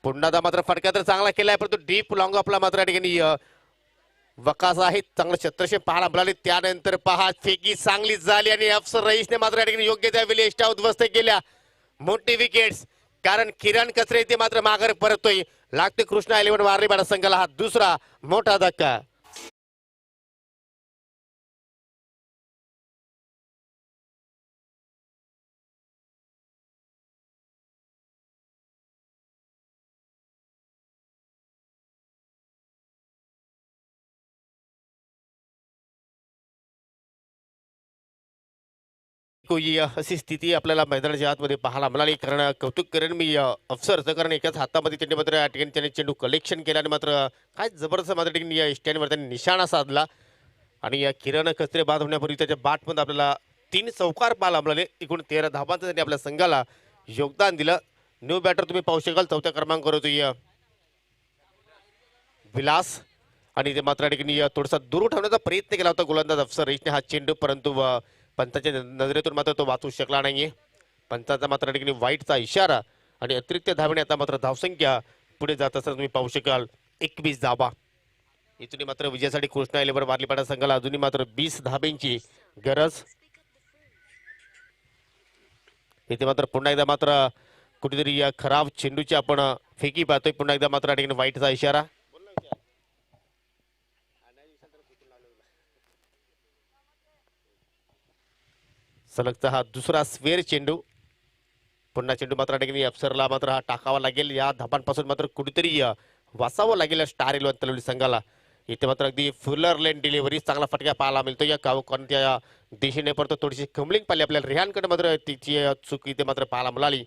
पुन्हा मात्र फटका तर चांगला केलाय, परंतु डीप लॉंग आपला मात्र या ठिकाणी वकास आहे. चांगलं क्षेत्रक्षण पाहायला मिळाले. त्यानंतर पहा फेकी चांगली झाली आणि अफसर रईसने मात्र या ठिकाणी योग्य त्या वेळी एष्टा उद्ध्वस्त केल्या. मोठी विकेट्स कारण किरण कचरे इथे मात्र माघार परतोय. लागते कृष्णा 11 वारलीपाडा संघाला हा दुसरा मोठा धक्का. अशी स्थिती आपल्याला मैदानाच्या आतमध्ये पाहायला मिळाली. कारण कौतुक करेन मी अफसरचं, कारण एकाच हातामध्ये त्यांनी मात्र या ठिकाणी त्याने चेंडू कलेक्शन केला आणि मात्र काय जबरदस्त मात्र ठिकाणी या स्टँडवर त्यांनी निशाणा साधला आणि या किरण कचरे बाद होण्यापूर्वी त्याच्या बॅटमध्ये आपल्याला 3 चौकार बाल आमले एकूण 13 धावांचं त्यांनी आपल्या संघाला योगदान दिलं. न्यू बॅटर तुम्ही पाहू शकाल 4थ्या क्रमांकावर होतो विलास आणि ते मात्र ठिकाणी थोडासा दूर ठेवण्याचा प्रयत्न केला होता गोलंदाज अफसर रईसने हा चेंडू, परंतु पंताच्या नजरेतून मात्र तो वाचू शकला नाहीये. पंताचा मात्र ठिकाणी वाईटचा इशारा आणि अतिरिक्त धावेने आता मात्र धावसंख्या पुढे जात असताना तुम्ही पाहू शकाल 21 धावा. इथून मात्र विजयासाठी कृष्णा 11 वारलीपाडा संघाला अजूनही मात्र 20 धाब्यांची गरज. इथे मात्र पुन्हा एकदा मात्र कुठेतरी या खराब चेंडूची आपण फेकी पाहतोय. पुन्हा एकदा मात्र ठिकाणी वाईटचा इशारा. सलगचा हा दुसरा स्वेअर चेंडू. पुन्हा चेंडू मात्र ठिकाणी अफसरला मात्र हा टाकावा लागेल. या धाबांपासून मात्र कुठेतरी वाचावं लागेल स्टार 11 तलवली संघाला. इथे मात्र अगदी फुलर लेन डिलिव्हरी चांगला फटका पाहायला मिळतो या कोणत्या दिशेने परतो थोडीशी कमलिंग पाहिली आपल्याला. रेहानकडे मात्र तिची चूक इथे मात्र पाहायला मिळाली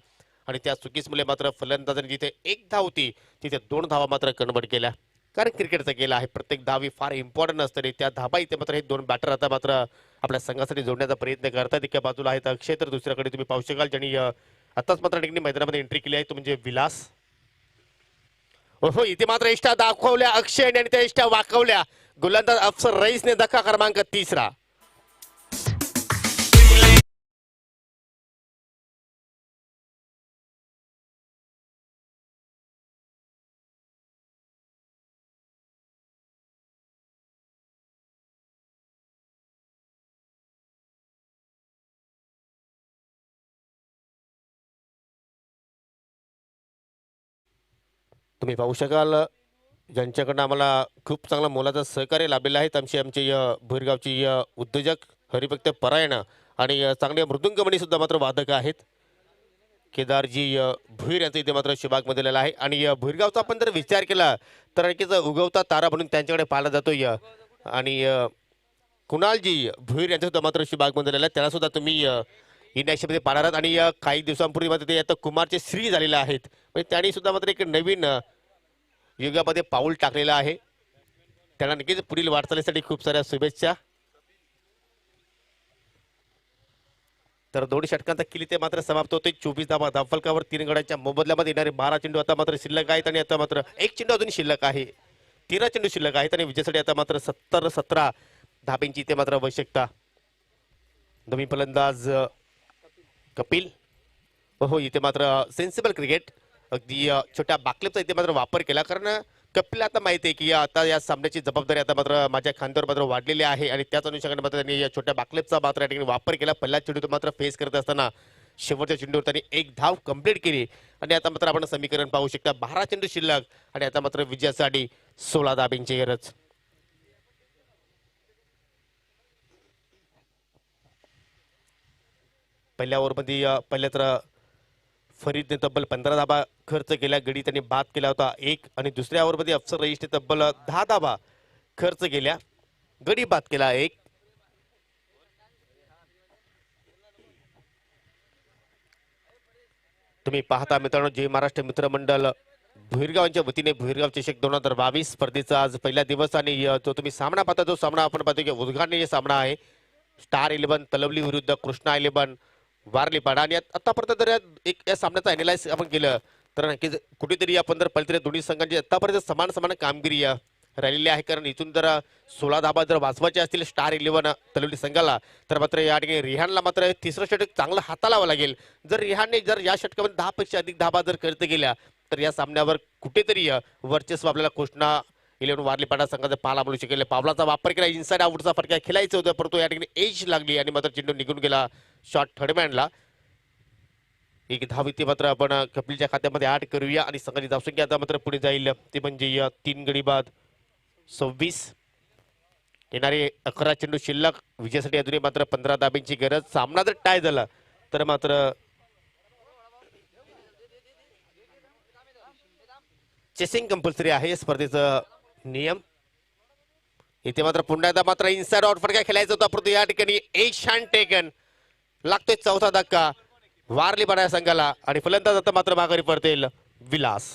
आणि त्या चुकीस मुळे मात्र फलंदाजाने जिथे 1 धाव होती तिथे 2 धावा मात्र कन्वर्ट केल्या. कारण क्रिकेटचा गेल आहे, प्रत्येक धाव ही फार इम्पॉर्टंट असते. त्या धाबा इथे मात्र हे 2 बॅटर आता मात्र आपल्या संघासाठी जोडण्याचा प्रयत्न करतात. एका बाजूला आहेत अक्षय, तर दुसऱ्याकडे तुम्ही पाहू शकाल ज्यांनी आताच मात्र ठिकाणी मैदानामध्ये एंट्री केली आहे तो म्हणजे विलास. हो इथे मात्र इष्टा दाखवल्या अक्षय आणि त्या इष्टा वाकवल्या. गोलंदाज अफसर रईसने धक्का क्रमांक 3. तुम्ही पाहू शकाल ज्यांच्याकडनं आम्हाला खूप चांगला मोलाचं सहकार्य लाभलेलं आहे आमचे भुईरगावची उद्योजक हरिभक्त परायण आणि चांगले मृदुंगमणी सुद्धा मात्र वादक आहेत. केदारजी भुईर यांचा इथे मात्र शिबागमध्ये दिलेला आहे. आणि भुईरगावचा आपण जर विचार केला तर आणखीच उगवता तारा म्हणून त्यांच्याकडे पाहिला जातोय. आणि कुणालजी भुईर यांचा सुद्धा मात्र शिबागमध्ये दिलेला आहे, त्याला सुद्धा तुम्ही इंडियामध्ये पाहणार आहात. आणि काही दिवसांपूर्वी मात्र ते आता कुमारचे श्री झालेले आहेत, म्हणजे त्यांनी सुद्धा मात्र एक नवीन युगामध्ये पाऊल टाकलेलं आहे. त्यांना नक्कीच पुढील वाटचालीसाठी खूप साऱ्या शुभेच्छा. तर 2 षटकांचा किली ते मात्र समाप्त होते. 24 धावा धावफलकावर 3 गड्यांच्या मोबदल्यामध्ये येणारे 12 चेंडू आता मात्र शिल्लक आहेत आणि आता मात्र 1 चेंडू अजून शिल्लक आहे. 13 चेंडू शिल्लक आहेत आणि विजयासाठी आता मात्र 17 धाब्यांची इथे मात्र आवश्यकता. नवीन फलंदाज कपिल. हो इथे मात्र सेन्सिबल क्रिकेट, अगदी छोट्या बाकलेपचा इथे मात्र वापर केला. कारण कपिल आता माहिती आहे की आता या सामन्याची जबाबदारी आता मात्र माझ्या खांद्यावर मात्र वाढलेली आहे आणि त्याच अनुषंगाने मात्र त्यांनी या छोट्या बाकलेपचा मात्र या ठिकाणी वापर केला. पहिला चेंडू मात्र फेस करत असताना शेवटच्या चेंडूवर त्यांनी 1 धाव कंप्लीट केली आणि आता मात्र आपण समीकरण पाहू शकता. 12 चेंडू शिल्लक आणि आता मात्र विजयासाठी 16 धाब्यांची गरज. पहिल्या ओव्हरमध्ये पहिल्या तर फरीदने तब्बल 15 धाबा खर्च केला. गडी त्यांनी बाद केला होता 1 आणि दुसऱ्या ओव्हरमध्ये अफसर रईसने तब्बल 10 धाबा खर्च केल्या, गडी बाद केला 1. तुम्ही पाहता मित्रांनो जय महाराष्ट्र मित्रमंडळ भुईरगावच्या वतीने भुईरगाव चषक 2022 स्पर्धेचा आज पहिला दिवस आणि तो तुम्ही सामना पाहता, जो सामना आपण पाहतो की उद्घाटनीय सामना आहे. स्टार 11 तलवली विरुद्ध कृष्णा 11 वारलीपाडा. आणि आतापर्यंत जर या सामन्याचा अॅनालाइज आपण केलं तर नक्कीच कुठेतरी आपण जर पहिले दोन्ही संघांची आतापर्यंत समान कामगिरी राहिलेली आहे. कारण इथून जर 16 धाबा जर वाचवायचे असतील स्टार 11 तलवली संघाला तर मात्र या ठिकाणी रिहानला मात्र 3रं षटक चांगलं हाताळावं लागेल. जर रिहानने जर या षटकामध्ये 10 पेक्षा अधिक धाबा जर खर्च केल्या तर या सामन्यावर कुठेतरी वर्चस्व आपल्याला कृष्णा 11 वारलीपाडा संघाचा पाहायला मिळू शकेल. पावलाचा वापर केला, इनसाइड आउटचा फटका खेळायचं होतं परंतु या ठिकाणी एज लागली आणि मात्र चेंडू निघून गेला शॉट थर्डमॅनला. 1 धाव इथे मात्र आपण कपिलच्या खात्यामध्ये 8 करूया आणि संघाची धावसंख्या आता मात्र पुढे जाईल ती म्हणजे 3 गडी बाद 26. येणारे 11 चेंडू शिल्लक, विजयासाठी अजूनही मात्र 15 धाब्यांची गरज. सामना जर टाय झाला तर मात्र चेसिंग कंपल्सरी आहे या स्पर्धेचा नियम. इथे मात्र पुन्हा एकदा मात्र इनसाइड आउट फटका खेळायचा होता परंतु या ठिकाणी एक शॉट टेकन, लागतोय 4था धक्का वारलीपाडा संघाला आणि फलंदाज आता मात्र माघारी परतेल विलास.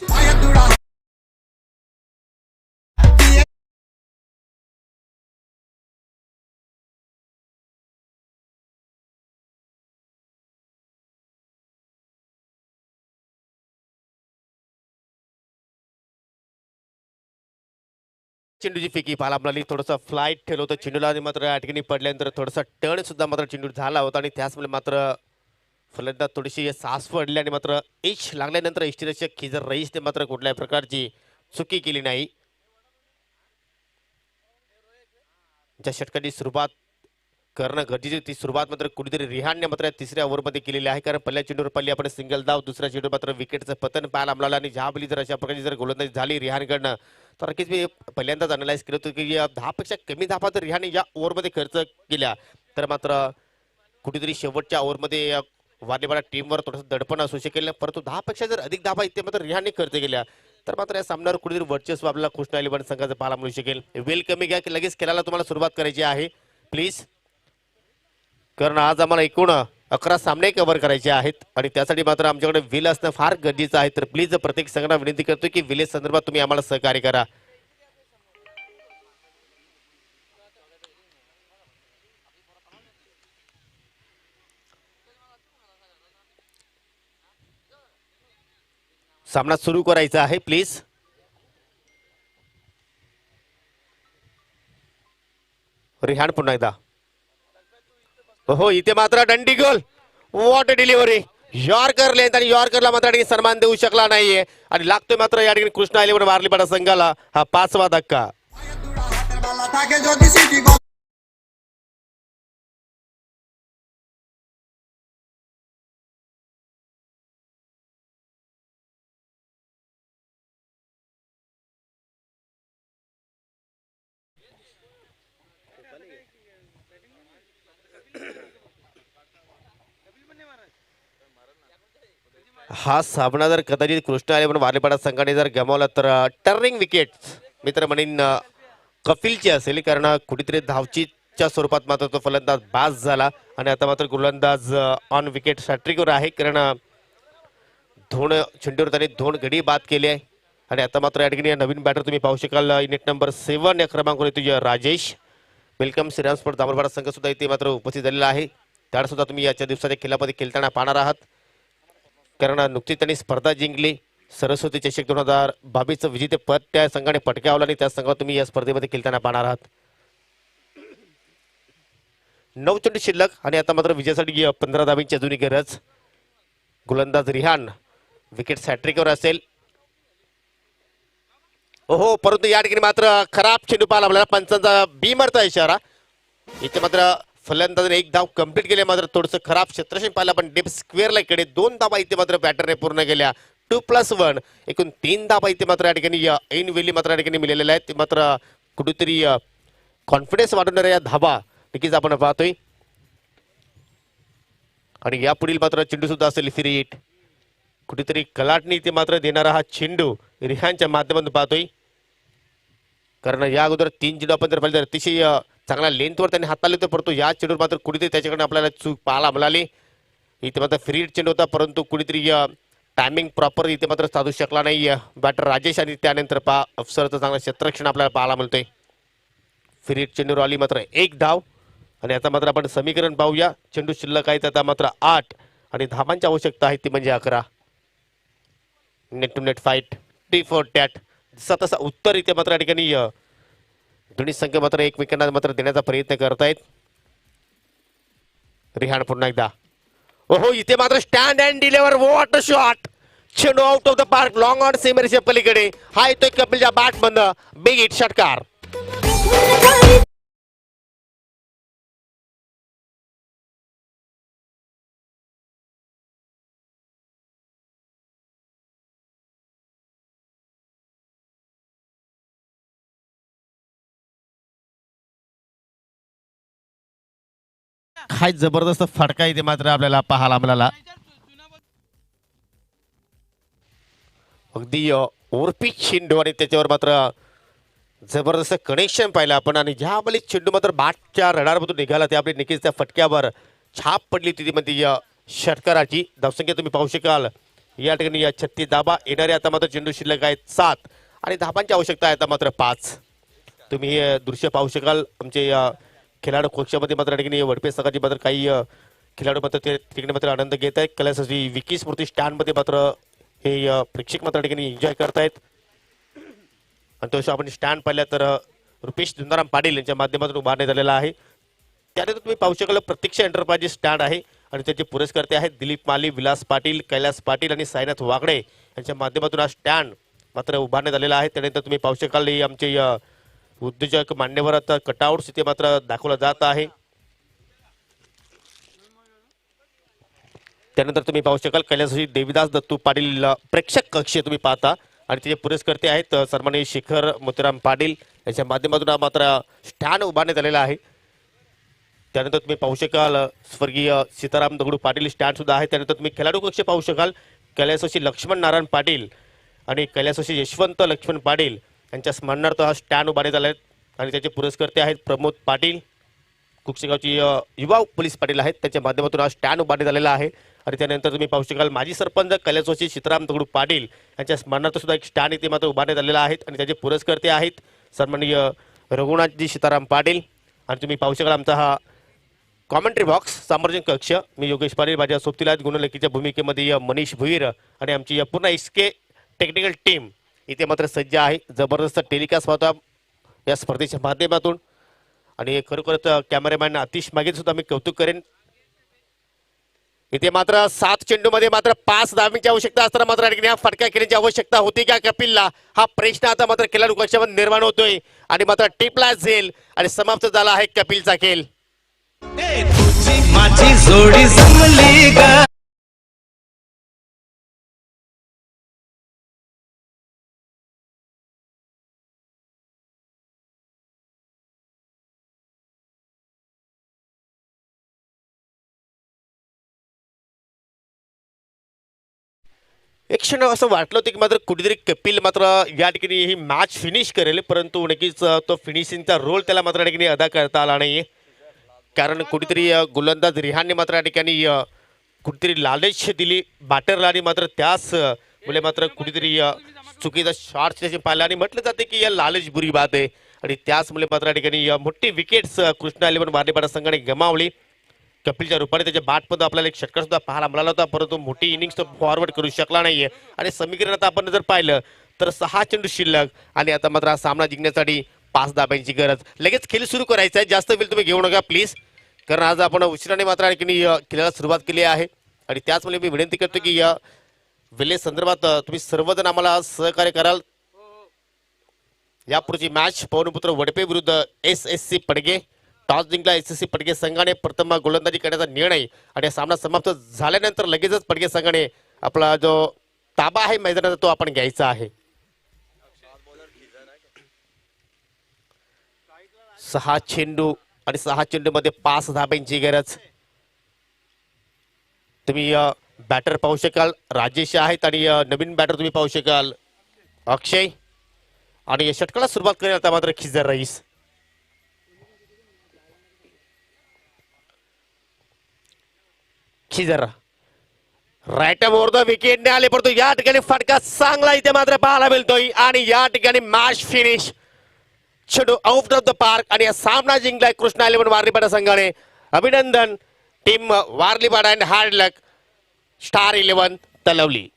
चेंडूची फेकी पाहायला मिळाली. थोडंसं फ्लाईट ठेवलं होतं चेंडूला आणि मात्र या ठिकाणी पडल्यानंतर थोडासा टर्न सुद्धा मात्र चेंडू झाला होता आणि त्याचमुळे मात्र फलंदाज थोडीशी सास पडली आणि मात्र एच लागल्यानंतर यष्टीरक्षक खिजर रईसने मात्र कुठल्याही प्रकारची चुकी केली नाही. ज्या षटकांची सुरुवात करणं गरजेची ती सुरुवात मात्र कुठेतरी रिहानने मात्र तिसऱ्या ओव्हरमध्ये केलेली आहे. कारण पहिल्या चेंडूवर पहिली आपण सिंगल धाव, दुसऱ्या चेंडूवर मात्र विकेटचं पतन पाहायला मिळालं आणि ज्यावेळी जर अशा प्रकारची जर गोलंदाजी झाली रिहानकडनं तर नक्कीच मी पहिल्यांदाच अनालाइज केलं होतं की 10पेक्षा कमी धावा जर रिहानने या ओव्हरमध्ये खर्च केल्या तर मात्र कुठेतरी शेवटच्या ओव्हरमध्ये वालेबाला टीमवर थोडंसं दडपण असू शकेल. परंतु 10पेक्षा जर अधिक धावा इथे मात्र रिहानने खर्च केल्या तर मात्र या सामन्यावर कुठेतरी वर्चस्व आपल्याला कृष्णा इलेव्हन संघाचं पाहायला मिळू शकेल. वेल कमी घ्या की लगेच खेळायला तुम्हाला सुरुवात करायची आहे प्लीज, कारण आज आम्हाला एकूण 11 सामने कव्हर करायचे आहेत आणि त्यासाठी मात्र आमच्याकडे विल असणं फार गरजेचं आहे. तर प्लीज प्रत्येक संघाला विनंती करतो की विले संदर्भात तुम्ही आम्हाला सहकार्य करा. सामना सुरू करायचा आहे प्लीज. रिहान पुन्हा एकदा. हो इथे मात्र दंडी गोल. What delivery. यॉर्कर लेंथ आणि यॉर्करला मात्र या सन्मान देऊ शकला नाहीये आणि लागतोय मात्र या ठिकाणी कृष्णा इलेव्हन वारलीपाडा संघाला हा 5वा धक्का. हा सामना जर कदाचित कृष्णा इलेव्हन वारलीपाडा संघाने जर गमावला तर टर्निंग विकेट मी तर म्हणेन कपिलची असेल. कारण कुठेतरी धावचीच्या स्वरूपात मात्र तो फलंदाज बाद झाला आणि आता मात्र गोलंदाज ऑन विकेट हॅट्रिकवर आहे. कारण दोन चेंडूवर त्याने 2 गडी बाद केले आहे आणि आता मात्र या ठिकाणी नवीन बॅटर तुम्ही पाहू शकाल युनिट नंबर 7 या क्रमांकावर तुझे राजेश. वेलकम श्रीराम स्पोर्ट दामरपाडा संघ सुद्धा इथे मात्र उपस्थित झालेला आहे. त्याला सुद्धा तुम्ही याच्या दिवसाच्या खेळामध्ये खेळताना पाहणार आहात. कारण नुकतीच त्यांनी स्पर्धा जिंकली सरस्वती चषक 2022 विजेतेपद त्या संघाने पटकावलं आणि त्या संघात तुम्ही या स्पर्धेमध्ये खेळताना पाहणार आहात. 9 चेंडू शिल्लक आणि आता मात्र विजयासाठी 15 धावांची अजूनही गरज. गोलंदाज रिहान विकेट हॅट्रिकवर असेल. ओहो परंतु या ठिकाणी मात्र खराब चेंडू पाहायला आपल्याला पंचांचा बीमरचा इशारा. इथे मात्र फलंदाजाने 1 धाव कंप्लीट केले मात्र थोडंसं खराब क्षेत्रक्षण पाहिलं पण डेप स्क्वेअरला इकडे 2 धावा इथे मात्र बॅटरने पूर्ण केल्या. 2+1 एकूण 3 धावा इथे मात्र या ठिकाणी ऐन वेळी मात्र या ठिकाणी मिळालेल्या आहेत. ते मात्र कुठेतरी कॉन्फिडन्स वाढवणाऱ्या या धावा नक्कीच आपण पाहतोय आणि यापुढील मात्र चेंडू सुद्धा असेल फ्री हिट. कुठेतरी कलाटणी इथे मात्र देणारा हा चेंडू रिहानच्या माध्यमातून पाहतोय. कारण या अगोदर 3 चेंडू आपण जर पाहिलं तर अतिशय चांगला लेंथवर त्यांनी हाताळले होते परंतु या चेंडूवर मात्र कुठेतरी त्याच्याकडे आपल्याला चूक पाहायला मिळाली. इथे मात्र फ्री हिट चेंडू होता परंतु कुठेतरी टायमिंग प्रॉपर इथे मात्र साधू शकला नाही बॅटर राजेश आणि त्यानंतर अफसरचं चांगलं क्षेत्ररक्षण आपल्याला पाहायला मिळतंय. फ्री हिट चेंडूवर आली मात्र 1 धाव आणि आता मात्र आपण समीकरण पाहूया. चेंडू शिल्लक आहेत आता मात्र 8 आणि धावांची आवश्यकता आहे ती म्हणजे 11. Net to net fight tit for tat दिसत तसा उत्तर इथे मात्र या ठिकाणी दोन्ही संघ मात्र एकमेकांना मात्र देण्याचा प्रयत्न करतायत. रिहान पुन्हा एकदा. ओहो इथे मात्र stand and deliver. What a shot. चेंडू out of the park long on सेमरीच्या पलीकडे. हा येतोय कपिलच्या बॅट मधनं बिग हिट षटकार. काय जबरदस्त फटका इथे मात्र आपल्याला पाहायला मिळाला. अगदी ओरपी चेंडू आणि त्याच्यावर मात्र जबरदस्त कनेक्शन पाहिलं आपण आणि ज्यावेळी चेंडू मात्र बॅटच्या रडारमधून निघाला त्यावेळी नक्कीच त्या फटक्यावर छाप पडली होती ती षटकाराची. धावसंख्या तुम्ही पाहू शकाल या ठिकाणी 36 धाबा येणारे आता मात्र चेंडू शिल्लक आहेत 7 आणि धाबांची आवश्यकता आहे आता मात्र 5. तुम्ही हे दृश्य पाहू शकाल आमचे खेळाडू कक्षामध्ये मात्र ठिकाणी वडपे संघाची मात्र काही खेळाडू मात्र ते ठिकाणी मात्र आनंद घेत आहेत. कलासाठी विकी स्मृती स्टँडमध्ये मात्र हे प्रेक्षक मात्र ठिकाणी एन्जॉय करतायत आणि तो आपण स्टँड पाहिला तर रुपेश धुंदाराम पाटील यांच्या माध्यमातून उभारण्यात आलेला आहे. त्यानंतर तुम्ही पाहू शकाल प्रतीक्षा एंटरप्राइजेस स्टँड आहे आणि त्याचे पुरस्कर्ते आहेत दिलीप माली, विलास पाटील, कैलास पाटील आणि साईनाथ वागडे यांच्या माध्यमातून हा स्टँड मात्र उभारण्यात आलेला आहे. त्यानंतर तुम्ही पाहू शकाल ही आमचे उद्योजक मान्यवर कटआउट्स इथे मात्र दाखवला जात आहे. त्यानंतर तुम्ही पाहू शकाल कैलासवासी देवीदास दत्तू पाटील प्रेक्षक कक्ष तुम्ही पाहता आणि त्याचे पुरस्कर्ते आहेत सन्माननीय शिखर मोतीराम पाटील यांच्या माध्यमातून हा मात्र स्टँड उभारण्यात आलेला आहे. त्यानंतर तुम्ही पाहू शकाल स्वर्गीय सीताराम दगडू पाटील स्टँड सुद्धा आहे. त्यानंतर तुम्ही खेळाडू कक्ष पाहू शकाल कैलासवासी लक्ष्मण नारायण पाटील आणि कैलासवासी यशवंत लक्ष्मण पाटील यांच्या स्मरणार्थ हा स्टँड उभारण्यात आला आहे आणि त्याचे पुरस्कर्ते आहेत प्रमोद पाटील, कुक्षेगावची युवा पोलीस पाटील आहेत, त्याच्या माध्यमातून हा स्टँड उभारण्यात आलेला आहे. आणि त्यानंतर तुम्ही पाहू शकाल माजी सरपंच कैलासवासी सीताराम दगडू पाटील यांच्या स्मरणार्थ सुद्धा एक स्टँड इथे मात्र उभारण्यात आलेला आहे आणि त्याचे पुरस्कर्ते आहेत सन्माननीय रघुनाथजी सीताराम पाटील. आणि तुम्ही पाहू शकाल आमचा हा कॉमेंट्री बॉक्स सामाजिक कक्ष. मी योगेश पाटील, माझ्या सोबतीला गुणलेखीच्या भूमिकेमध्ये मनीष भुईर आणि आमची पूर्ण एसके टेक्निकल टीम इथे मात्र सज्ज आहे. जबरदस्त टेलिकास्ट होता या स्पर्धेच्या माध्यमातून आणि खरोखरच कॅमेरामॅन आतिश मागे सुद्धा मी कौतुक करेन. इथे मात्र 7 चेंडूमध्ये मात्र 5 धावांची आवश्यकता असताना मात्र आणखी फटका खेळण्याची आवश्यकता होती का कपिलला, हा प्रश्न आता मात्र खेळाडू कक्षामध्ये निर्माण होतोय आणि मात्र टिपला झेल आणि समाप्त झाला आहे कपिलचा खेळ. माझी जोडी जमली ग. एक क्षण असं वाटलं होतं की मात्र कुठेतरी कपिल मात्र या ठिकाणी ही मॅच फिनिश करेल, परंतु नक्कीच तो फिनिशिंगचा रोल त्याला मात्र या ठिकाणी अदा करता आला नाही. कारण कुठेतरी गोलंदाज रिहानने मात्र या ठिकाणी कुठेतरी लालच दिली बॅटरला आणि मात्र त्याच मुळे मात्र कुठेतरी चुकीचा शॉट त्याचे पाहिला आणि म्हटलं जाते की या लालच बुरी बात आहे आणि त्याचमुळे मात्र या ठिकाणी मोठी विकेट्स कृष्णा 11 वारलीपाडा संघाने गमावली. कपिलच्या रूपाने त्याच्या बॅटमध्ये आपल्याला एक षटकार सुद्धा पाहायला मिळाला होता, परंतु मोठी इनिंग्स तो फॉरवर्ड करू शकला नाहीये. आणि समीकरण आता आपण जर पाहिलं तर 6 चेंडू शिल्लक आणि आता मात्र हा सामना जिंकण्यासाठी 5 धाब्यांची गरज. लगेच खेळ सुरू करायचा आहे, जास्त वेळ तुम्ही घेऊ नका प्लीज, कारण आज आपण उशिराने मात्र आणखी खेळायला सुरुवात केली आहे. आणि त्याचमुळे मी विनंती करतो की या वेळे संदर्भात तुम्ही सर्वजण आम्हाला सहकार्य कराल. यापुढची मॅच पवनपुत्र वडपे विरुद्ध SSC पडगे. टॉस जिंकला SSC पडगे संघाने, प्रथम गोलंदाजी करण्याचा निर्णय आणि सामना समाप्त झाल्यानंतर लगेचच पडगे संघाने आपला जो ताबा आहे मैदानाचा तो आपण घ्यायचा आहे. 6 चेंडू आणि 6 चेंडू मध्ये 5 धाब्यांची गरज. तुम्ही बॅटर पाहू शकाल राजेश आहेत आणि नवीन बॅटर तुम्ही पाहू शकाल अक्षय. आणि या षटकाला सुरुवात करेल आता मात्र खिजर रईस. खिजर राईट ओव्हर द विकेटने आले, परंतु या ठिकाणी फटका चांगला इथे मात्र पाहायला मिळतोय आणि या ठिकाणी मॅच फिनिश. चेंडू आउट ऑफ द पार्क आणि सामना जिंकलाय कृष्णा 11 वारलीपाडा संघाने. अभिनंदन team Warlipada and hard luck star 11 Talawali.